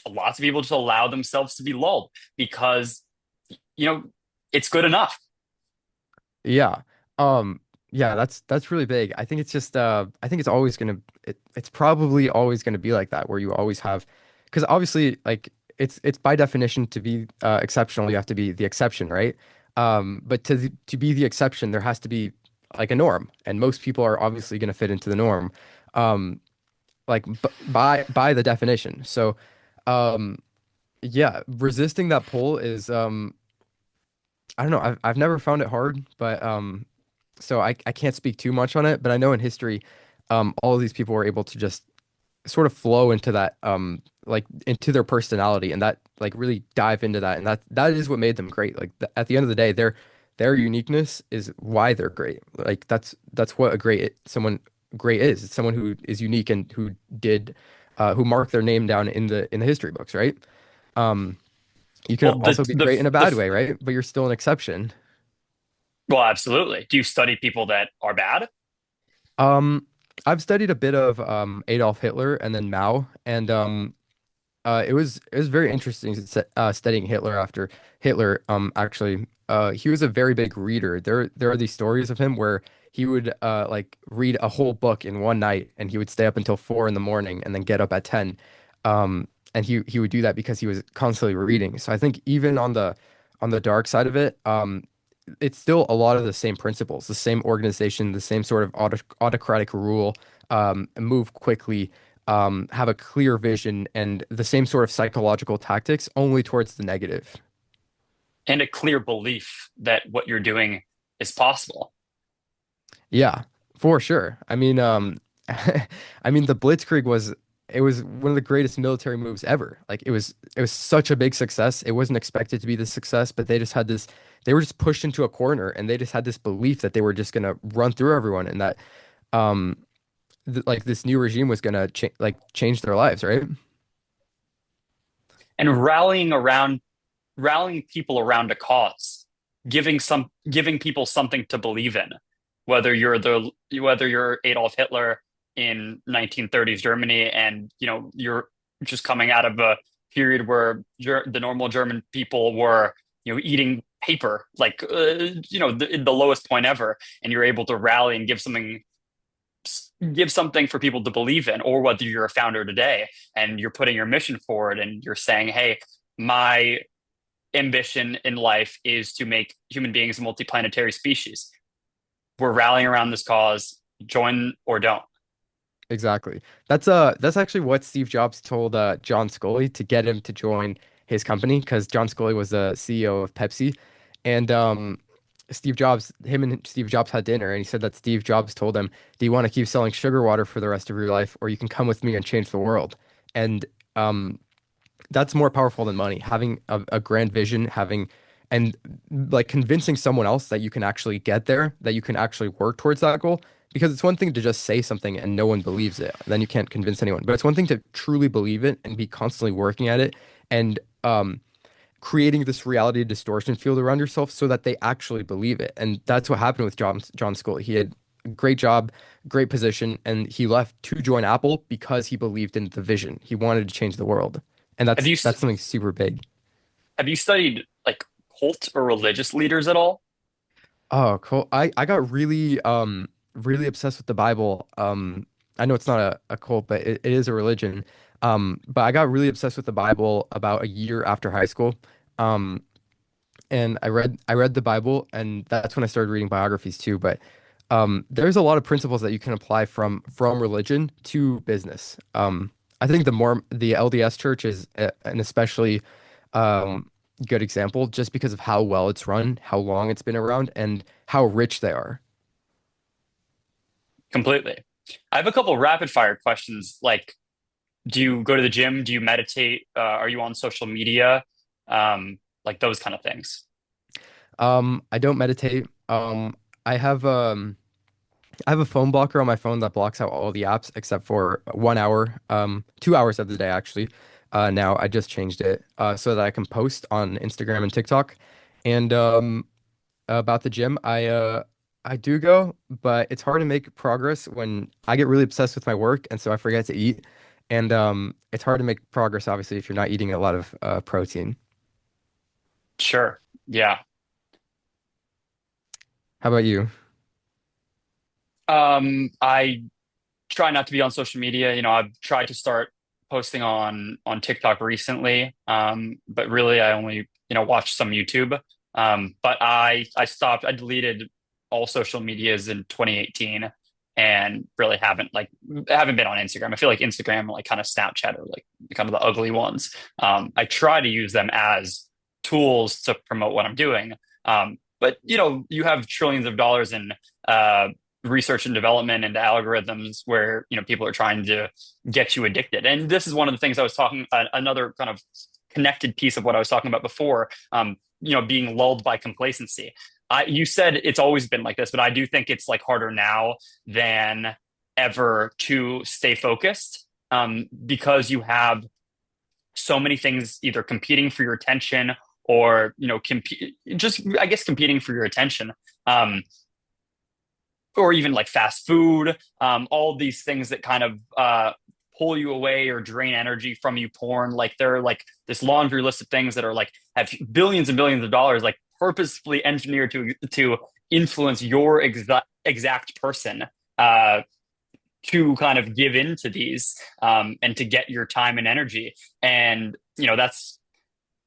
lots of people just allow themselves to be lulled because, you know, it's good enough. Yeah. Yeah, that's really big. I think it's just I think it's always gonna it's probably always gonna be like that where you always have because obviously like it's by definition to be exceptional, you have to be the exception, right? But to be the exception, there has to be like a norm, and most people are obviously gonna fit into the norm. Um, like b by the definition. So, um, yeah, resisting that pull is I don't know. I've never found it hard, but so I can't speak too much on it, but I know in history, all of these people were able to just sort of flow into that, like into their personality and that like really dive into that. And that is what made them great. Like at the end of the day, their uniqueness is why they're great. Like that's what a great someone great is. It's someone who is unique and who marked their name down in the history books, right? Um, you can Well, also be great in a bad way, right? But you're still an exception. well, absolutely. Do you study people that are bad? Um, I've studied a bit of Adolf Hitler and then Mao, and it was very interesting studying Hitler after Hitler. Actually, he was a very big reader. There are these stories of him where he would like read a whole book in one night, and he would stay up until 4 in the morning and then get up at 10. And he would do that because he was constantly reading. So I think even on the dark side of it, it's still a lot of the same principles, the same organization, the same sort of autocratic rule, move quickly, have a clear vision, and the same sort of psychological tactics, only towards the negative. And a clear belief that what you're doing is possible. Yeah, for sure. I mean, I mean, the Blitzkrieg was it was one of the greatest military moves ever. Like it was such a big success. It wasn't expected to be the success, but they just had this. They were just pushed into a corner, and they just had this belief that they were just gonna run through everyone, and that um, like this new regime was gonna change their lives, right? And rallying people around a cause, giving people something to believe in, whether you're Adolf Hitler in 1930s Germany, and you're just coming out of a period where the normal German people were eating paper like the lowest point ever, and you're able to rally and give something for people to believe in, or whether you're a founder today and you're putting your mission forward and you're saying, hey, my ambition in life is to make human beings a multiplanetary species. We're rallying around this cause, join or don't. Exactly. That's actually what Steve Jobs told John Scully to get him to join his company because John Scully was the CEO of Pepsi, and him and Steve Jobs had dinner, and he said that Steve Jobs told him, "Do you want to keep selling sugar water for the rest of your life, or you can come with me and change the world?" And that's more powerful than money. Having a grand vision, and like convincing someone else that you can actually get there, that you can actually work towards that goal. Because it's one thing to just say something and no one believes it, then you can't convince anyone. But it's one thing to truly believe it and be constantly working at it and creating this reality distortion field around yourself so that they actually believe it. And that's what happened with John Sculley. He had a great job, great position, and he left to join Apple because he believed in the vision. He wanted to change the world. And Have you that's something super big. have you studied like cult or religious leaders at all? Oh, cool. I got really obsessed with the Bible. I know it's not a cult, but it is a religion. But I got really obsessed with the Bible about a year after high school. Um, and I read the Bible, and that's when I started reading biographies too. But there's a lot of principles that you can apply from religion to business. I think the LDS Church is an especially um, good example, just because of how well it's run, how long it's been around, and how rich they are. Completely. I have a couple rapid fire questions. Like, do you go to the gym? Do you meditate? Are you on social media? Like those kind of things. I don't meditate. I have um, I have a phone blocker on my phone that blocks out all the apps except for 1 hour, 2 hours of the day actually. Now I just changed it so that I can post on Instagram and TikTok. And about the gym, I do go, but it's hard to make progress when I get really obsessed with my work, and so I forget to eat. And it's hard to make progress obviously if you're not eating a lot of protein. Sure. Yeah. How about you? I try not to be on social media. I've tried to start posting on TikTok recently. But really I only, watch some YouTube. But I stopped, I deleted all social medias in 2018 and really haven't been on Instagram. I feel like Instagram, like kind of Snapchat, are like kind of the ugly ones. I try to use them as tools to promote what I'm doing. But you have trillions of dollars in uh, research and development and algorithms where people are trying to get you addicted. And this is one of the things I was talking, another kind of connected piece of what I was talking about before. Being lulled by complacency. You said it's always been like this, but I do think it's like harder now than ever to stay focused, because you have so many things either competing for your attention or just I guess competing for your attention. Or even like fast food, all these things that kind of pull you away or drain energy from you. Porn, like they're like this laundry list of things that are like have billions and billions of dollars, like purposefully engineered to influence your exact person, uh, to kind of give into these, and to get your time and energy. And that's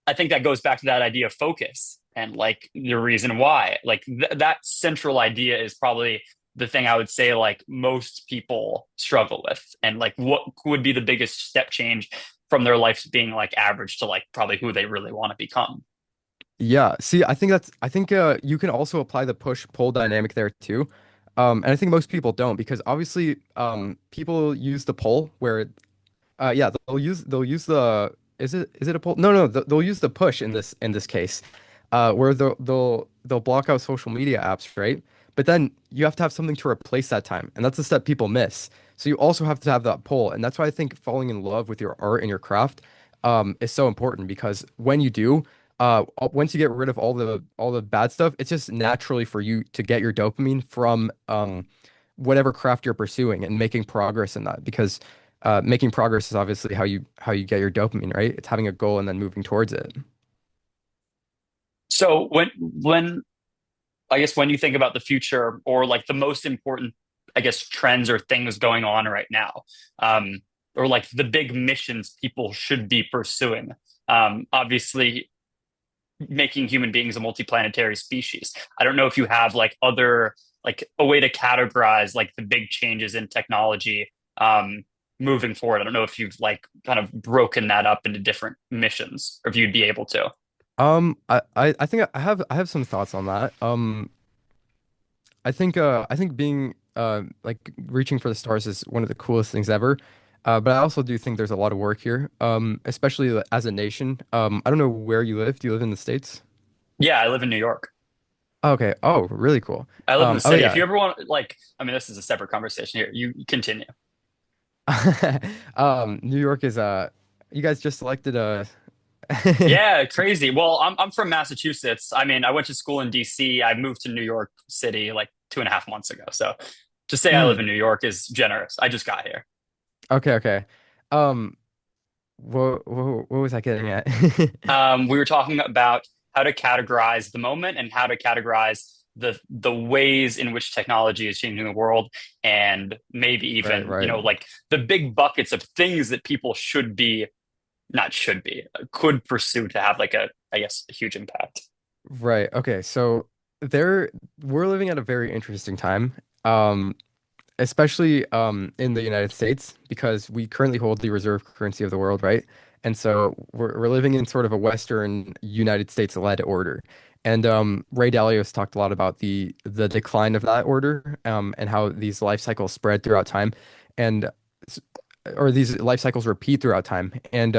I think that goes back to that idea of focus and like the reason why. Like that central idea is probably the thing I would say like most people struggle with, and like what would be the biggest step change from their life being like average to like probably who they really want to become. Yeah, see, I think you can also apply the push-pull dynamic there too. And I think most people don't because obviously people use the pull where yeah, they'll use the is it a pull? No, no, they'll use the push in this case, where they'll block out social media apps, right? But then you have to have something to replace that time, and that's the step people miss. So you also have to have that pull, and that's why I think falling in love with your art and your craft is so important because when you do, once you get rid of all the bad stuff, it's just naturally for you to get your dopamine from whatever craft you're pursuing and making progress in that because making progress is obviously how you get your dopamine, right? It's having a goal and then moving towards it. So when I guess when you think about the future or like the most important, I guess, trends or things going on right now, um, or like the big missions people should be pursuing. Obviously, making human beings a multiplanetary species. I don't know if you have like other like a way to categorize like the big changes in technology. moving forward. I don't know if you've like kind of broken that up into different missions, or if you'd be able to. I think I have some thoughts on that. I think being like reaching for the stars is one of the coolest things ever. But I also do think there's a lot of work here. Especially as a nation. I don't know where you live. Do you live in the States? Yeah, I live in New York. Okay. Oh, really cool. I live in the Oh city. If yeah. you ever want, like, I mean, this is a separate conversation here. You continue. New York is you guys just selected Yeah, crazy. Well, I'm from Massachusetts. I mean, I went to school in DC. I moved to New York City like 2.5 months ago. So to say I live in Mm, New York is generous. I just got here. okay, okay. Um, what was I getting at? We were talking about how to categorize the moment and how to categorize the ways in which technology is changing the world, and maybe Right, even, right. like the big buckets of things that people should be, not should be, could pursue to have like a, I guess, a huge impact. Right. Okay. So there we're living at a very interesting time. Um, especially in the United States because we currently hold the reserve currency of the world, right? And so we're living in sort of a Western United States led order. And Ray Dalio's talked a lot about the decline of that order and how these life cycles spread throughout time and s- or these life cycles repeat throughout time. And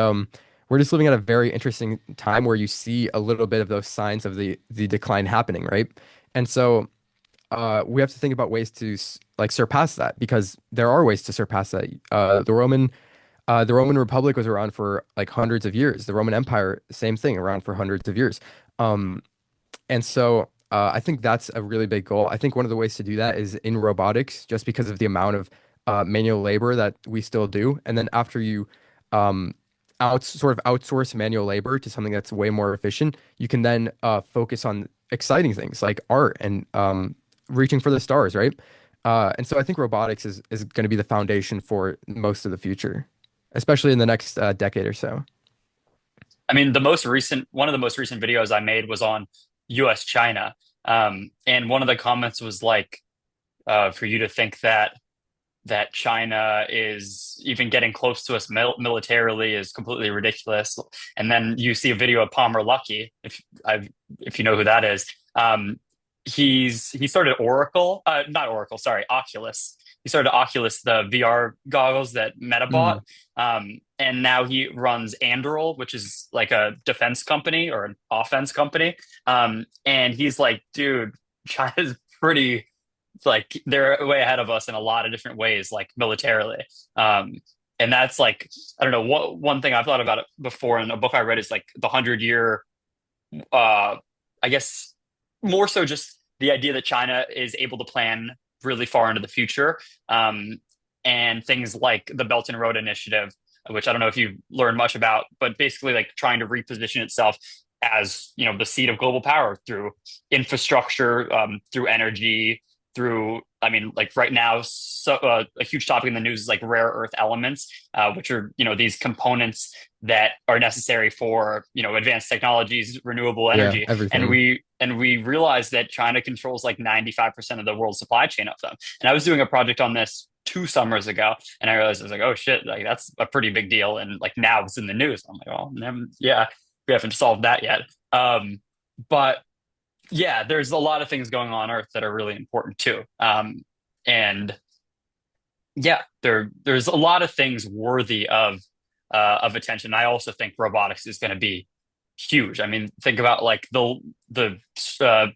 we're just living at a very interesting time where you see a little bit of those signs of the decline happening, right? And so we have to think about ways to like surpass that because there are ways to surpass that. The Roman Republic was around for like hundreds of years. The Roman Empire, same thing, around for hundreds of years. Um, and so I think that's a really big goal. I think one of the ways to do that is in robotics, just because of the amount of manual labor that we still do. And then after you um, sort of outsource manual labor to something that's way more efficient, you can then focus on exciting things like art and reaching for the stars, right? And so I think robotics is going to be the foundation for most of the future, especially in the next decade or so. I mean, one of the most recent videos I made was on US China. And one of the comments was like, for you to think that China is even getting close to us militarily is completely ridiculous. And then you see a video of Palmer Luckey, if you know who that is. He started Oracle, not Oracle, sorry, Oculus. He started Oculus, the VR goggles that Meta bought. Mm, And now he runs Anduril, which is like a defense company or an offense company. And he's like, dude, China's pretty, like, they're way ahead of us in a lot of different ways, like militarily. Um, and that's like, I don't know, one thing I've thought about it before in a book I read is like the 100 year, uh, I guess more so just the idea that China is able to plan really far into the future. And things like the Belt and Road Initiative, which I don't know if you've learned much about, but basically like trying to reposition itself as, the seat of global power through infrastructure, through energy, through, I mean, like right now, so a huge topic in the news is like rare earth elements, which are, these components that are necessary for, advanced technologies, renewable yeah, energy. And everything. we realized that China controls like 95% of the world's supply chain of them. And I was doing a project on this 2 summers ago, and I realized, I was like, oh shit, like that's a pretty big deal. And like now it's in the news. I'm like, oh, yeah, we haven't solved that yet. But yeah, there's a lot of things going on Earth that are really important too. And yeah, there's a lot of things worthy of attention. I also think robotics is going to be huge. I mean, think about like the uh,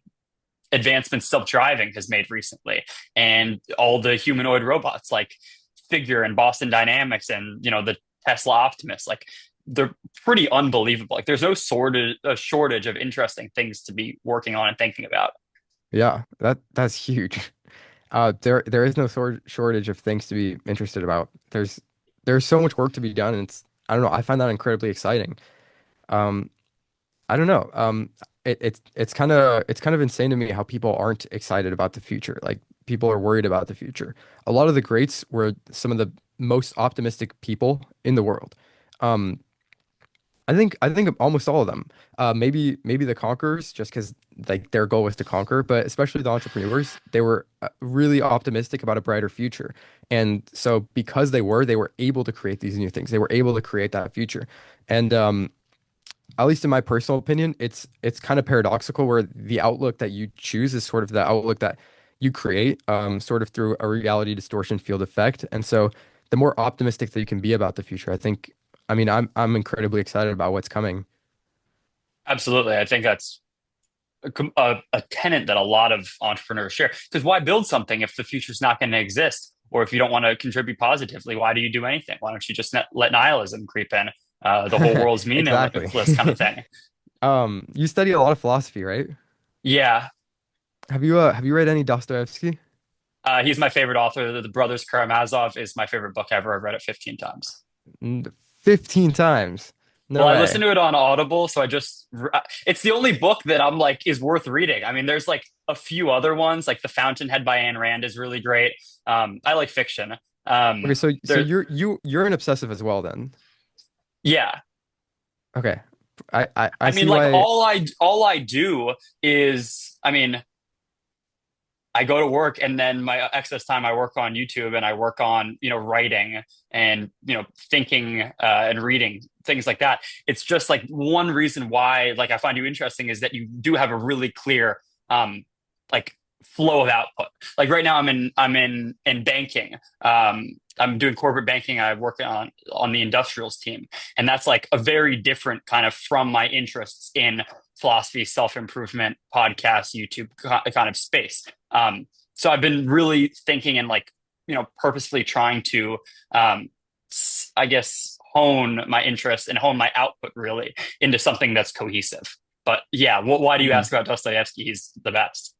advancements self-driving has made recently, and all the humanoid robots like Figure and Boston Dynamics, and the Tesla Optimus. Like they're pretty unbelievable. Like there's no shortage of interesting things to be working on and thinking about. Yeah, that's huge. There is no shortage of things to be interested about. There's so much work to be done, and I don't know. I find that incredibly exciting. Um, I don't know. It's kind of insane to me how people aren't excited about the future. Like people are worried about the future. A lot of the greats were some of the most optimistic people in the world. Um, I think almost all of them. Maybe the conquerors, just because like their goal was to conquer, but especially the entrepreneurs, they were really optimistic about a brighter future. And so because they were able to create these new things. They were able to create that future. And at least in my personal opinion, it's kind of paradoxical where the outlook that you choose is sort of the outlook that you create, sort of through a reality distortion field effect. And so the more optimistic that you can be about the future, I mean, I'm incredibly excited about what's coming. Absolutely. I think that's a tenet that a lot of entrepreneurs share. Because why build something if the future's not going to exist? Or if you don't want to contribute positively, why do you do anything? Why don't you just let nihilism creep in? The whole world's Exactly. meaningless kind of thing. You study a lot of philosophy, right? Yeah. Have you read any Dostoevsky? He's my favorite author. The Brothers Karamazov is my favorite book ever. I've read it 15 times. 15 times. No Well, I listened way. to it on Audible, so it's the only book that I'm like is worth reading. I mean, there's like a few other ones, like The Fountainhead by Ayn Rand is really great. I like fiction. Okay, so There, you're an obsessive as well then. yeah. Okay. I I mean, see like why. all I do is, I mean, I go to work and then my excess time I work on YouTube and I work on, writing and, thinking and reading, things like that. It's just like one reason why like I find you interesting is that you do have a really clear like flow of output. Like right now I'm in banking. I'm doing corporate banking. I work on the industrials team. And that's like a very different kind of from my interests in philosophy, self-improvement, podcast, YouTube kind of space. So I've been really thinking and like, purposefully trying to, I guess, hone my interest and hone my output really into something that's cohesive. But yeah, why do you Hmm. ask about Dostoevsky? He's the best.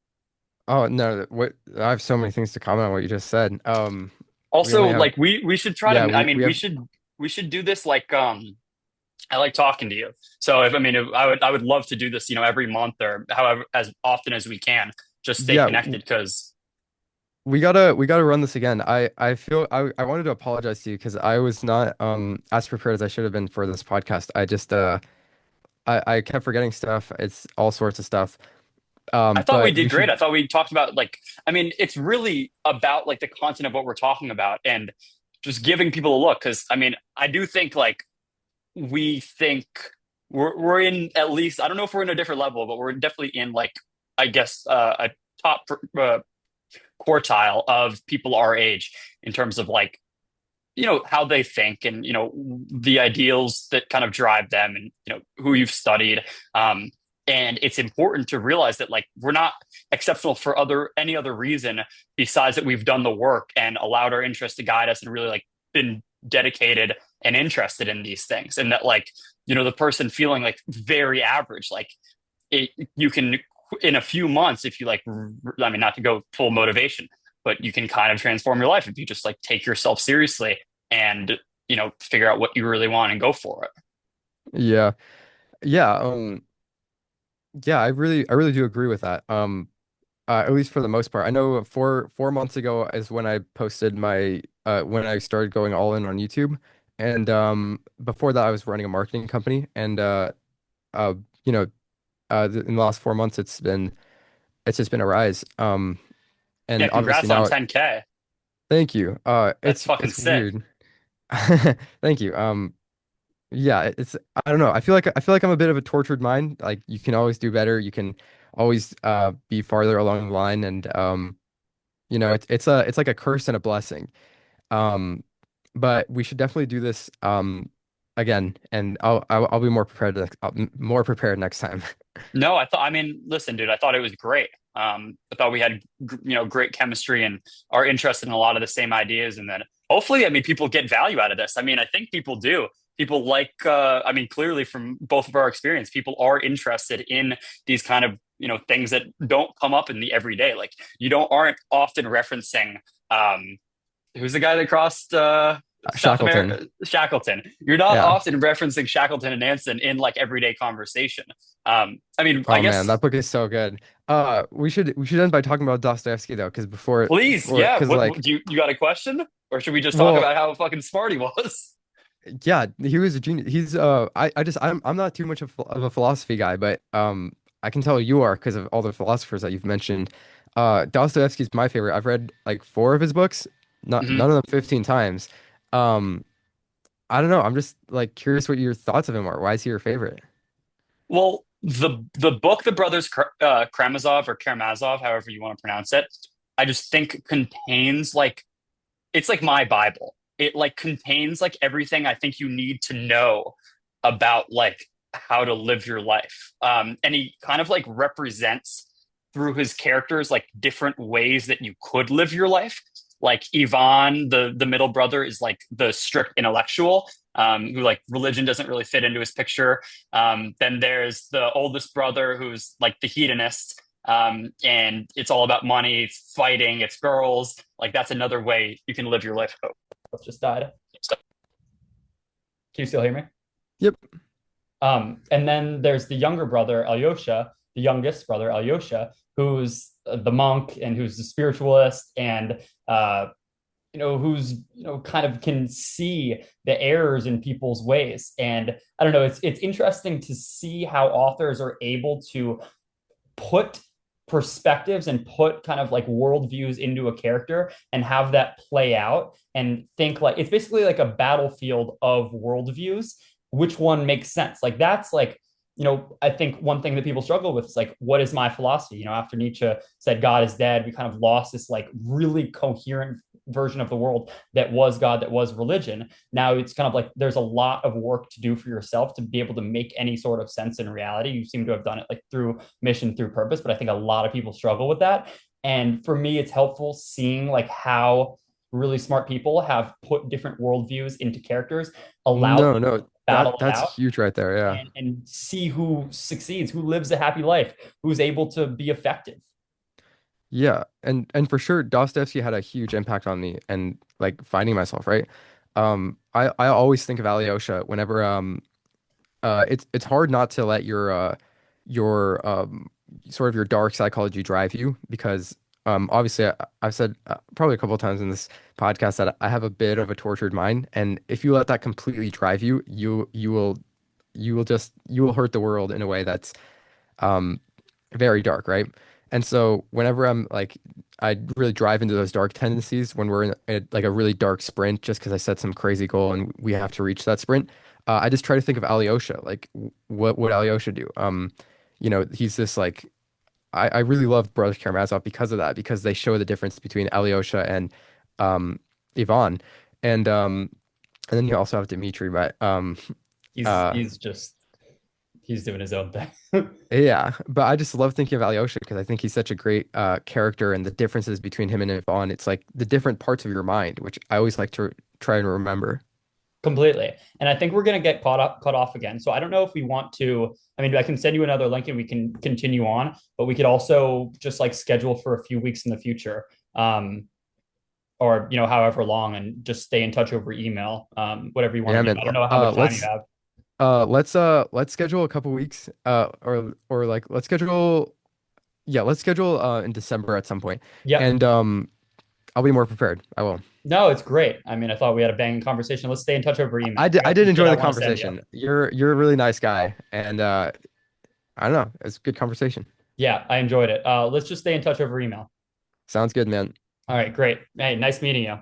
Oh no, what I have so many things to comment on what you just said. We Also, only have like we should try yeah, to. I we mean, we have should do this like I like talking to you. So if I would love to do this, every month or however as often as we can. Just stay yeah, connected because we gotta run this again. I feel I wanted to apologize to you because I was not as prepared as I should have been for this podcast. I kept forgetting stuff. It's all sorts of stuff. I thought we But did we great. should I thought we talked about like, I mean, it's really about like the content of what we're talking about and just giving people a look. Because I mean, I do think like we think we're in at least I don't know if we're in a different level, but we're definitely in like I guess a top quartile of people our age in terms of like how they think and the ideals that kind of drive them and who you've studied. And it's important to realize that like we're not exceptional for other any other reason besides that we've done the work and allowed our interests to guide us and really like been dedicated and interested in these things and that like the person feeling like very average like you can in a few months if you like I mean not to go full motivation but you can kind of transform your life if you just like take yourself seriously and figure out what you really want and go for it. yeah. Yeah, yeah, I really do agree with that. At least for the most part. I know 4 months ago is when I posted my when I started going all in on YouTube. And before that I was running a marketing company and uh you know in the last 4 months it's just been a rise. Yeah, And obviously congrats on now 10K. thank you. That's fucking It's sick. weird. Thank you. Yeah, it's I don't know. I feel like I'm a bit of a tortured mind. Like you can always do better. You can always be farther along the line and it's like a curse and a blessing. Um but we should definitely do this again and I'll be more prepared next time. No, I mean, listen, dude, I thought it was great. I thought we had, great chemistry and are interested in a lot of the same ideas. And then hopefully, I mean, people get value out of this. I mean, I think people do. People like, I mean, clearly from both of our experience, people are interested in these kind of, things that don't come up in the everyday. Like aren't often referencing, who's the guy that crossed South Shackleton. America? Shackleton. You're not Yeah. often referencing Shackleton and Nansen in like everyday conversation. I mean, I Oh man, guess that book is so good. We should end by talking about Dostoevsky though, because please, yeah. because What like do you got a question, or should we just talk well about how fucking smart he was? Yeah, he was a genius. I'm not too much of a philosophy guy, but I can tell you are because of all the philosophers that you've mentioned. Dostoevsky's my favorite. I've read like four of his books, not Mhm. none of them 15 times. Um, I don't know. I'm just like curious what your thoughts of him are. Why is he your favorite? Well, the book, the brothers Karamazov or Karamazov, however you want to pronounce it, I just think contains like it's like my Bible. It like contains like everything I think you need to know about like how to live your life. And he kind of like represents through his characters like different ways that you could live your life. Like Ivan, the middle brother, is like the strict intellectual, who like religion doesn't really fit into his picture. Then there's the oldest brother who's like the hedonist, and it's all about money, it's fighting, it's girls. Like that's another way you can live your life. Oh, just died. So, can you still hear me? Yep. And then there's the younger brother, Alyosha, the youngest brother, Alyosha, who's the monk and who's the spiritualist and who's kind of can see the errors in people's ways. And I don't know, it's interesting to see how authors are able to put perspectives and put kind of like worldviews into a character and have that play out and think like it's basically like a battlefield of worldviews. Which one makes sense? Like that's like, I think one thing that people struggle with is like, what is my philosophy? After Nietzsche said God is dead, we kind of lost this like really coherent version of the world that was God, that was religion. Now it's kind of like there's a lot of work to do for yourself to be able to make any sort of sense in reality. You seem to have done it like through mission, through purpose, but I think a lot of people struggle with that. And for me, it's helpful seeing like how really smart people have put different worldviews into characters, allow No, them to no, battle it that's out huge right there. Yeah. and see who succeeds, who lives a happy life, who's able to be effective. Yeah, and for sure, Dostoevsky had a huge impact on me and like finding myself, right? I always think of Alyosha whenever it's hard not to let your sort of your dark psychology drive you because obviously I've said probably a couple of times in this podcast that I have a bit of a tortured mind, and if you let that completely drive you, you will hurt the world in a way that's um very dark, right? And so whenever I'm like, I really drive into those dark tendencies when we're in like a really dark sprint, just because I set some crazy goal and we have to reach that sprint. I just try to think of Alyosha, like what would Alyosha do? He's this like I really love Brothers Karamazov because of that, because they show the difference between Alyosha and um, Ivan, and um, and then you also have Dmitri, but He's uh, he's just he's doing his own thing. yeah, but I just love thinking of Alyosha because I think he's such a great character, and the differences between him and Yvonne, it's like the different parts of your mind, which I always like to try and remember. Completely. And I think we're going to get cut off again. So I don't know if we want to. I mean, I can send you another link and we can continue on, but we could also just like schedule for a few weeks in the future, or however long, and just stay in touch over email, whatever you want Yeah, to do. man. I don't know how much time you have. Let's schedule a couple weeks or like let's schedule in December at some point, Yep. and I'll be more prepared. I will. No, it's great. I mean, I thought we had a banging conversation. Let's stay in touch over email. I I got did some shit enjoy I the want to send you. conversation. You're a really nice guy, and I don't know, it's a good conversation. Yeah, I enjoyed it. Let's just stay in touch over email. Sounds good, man. All right, great. Hey, nice meeting you.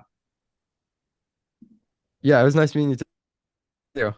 Yeah, it was nice meeting you.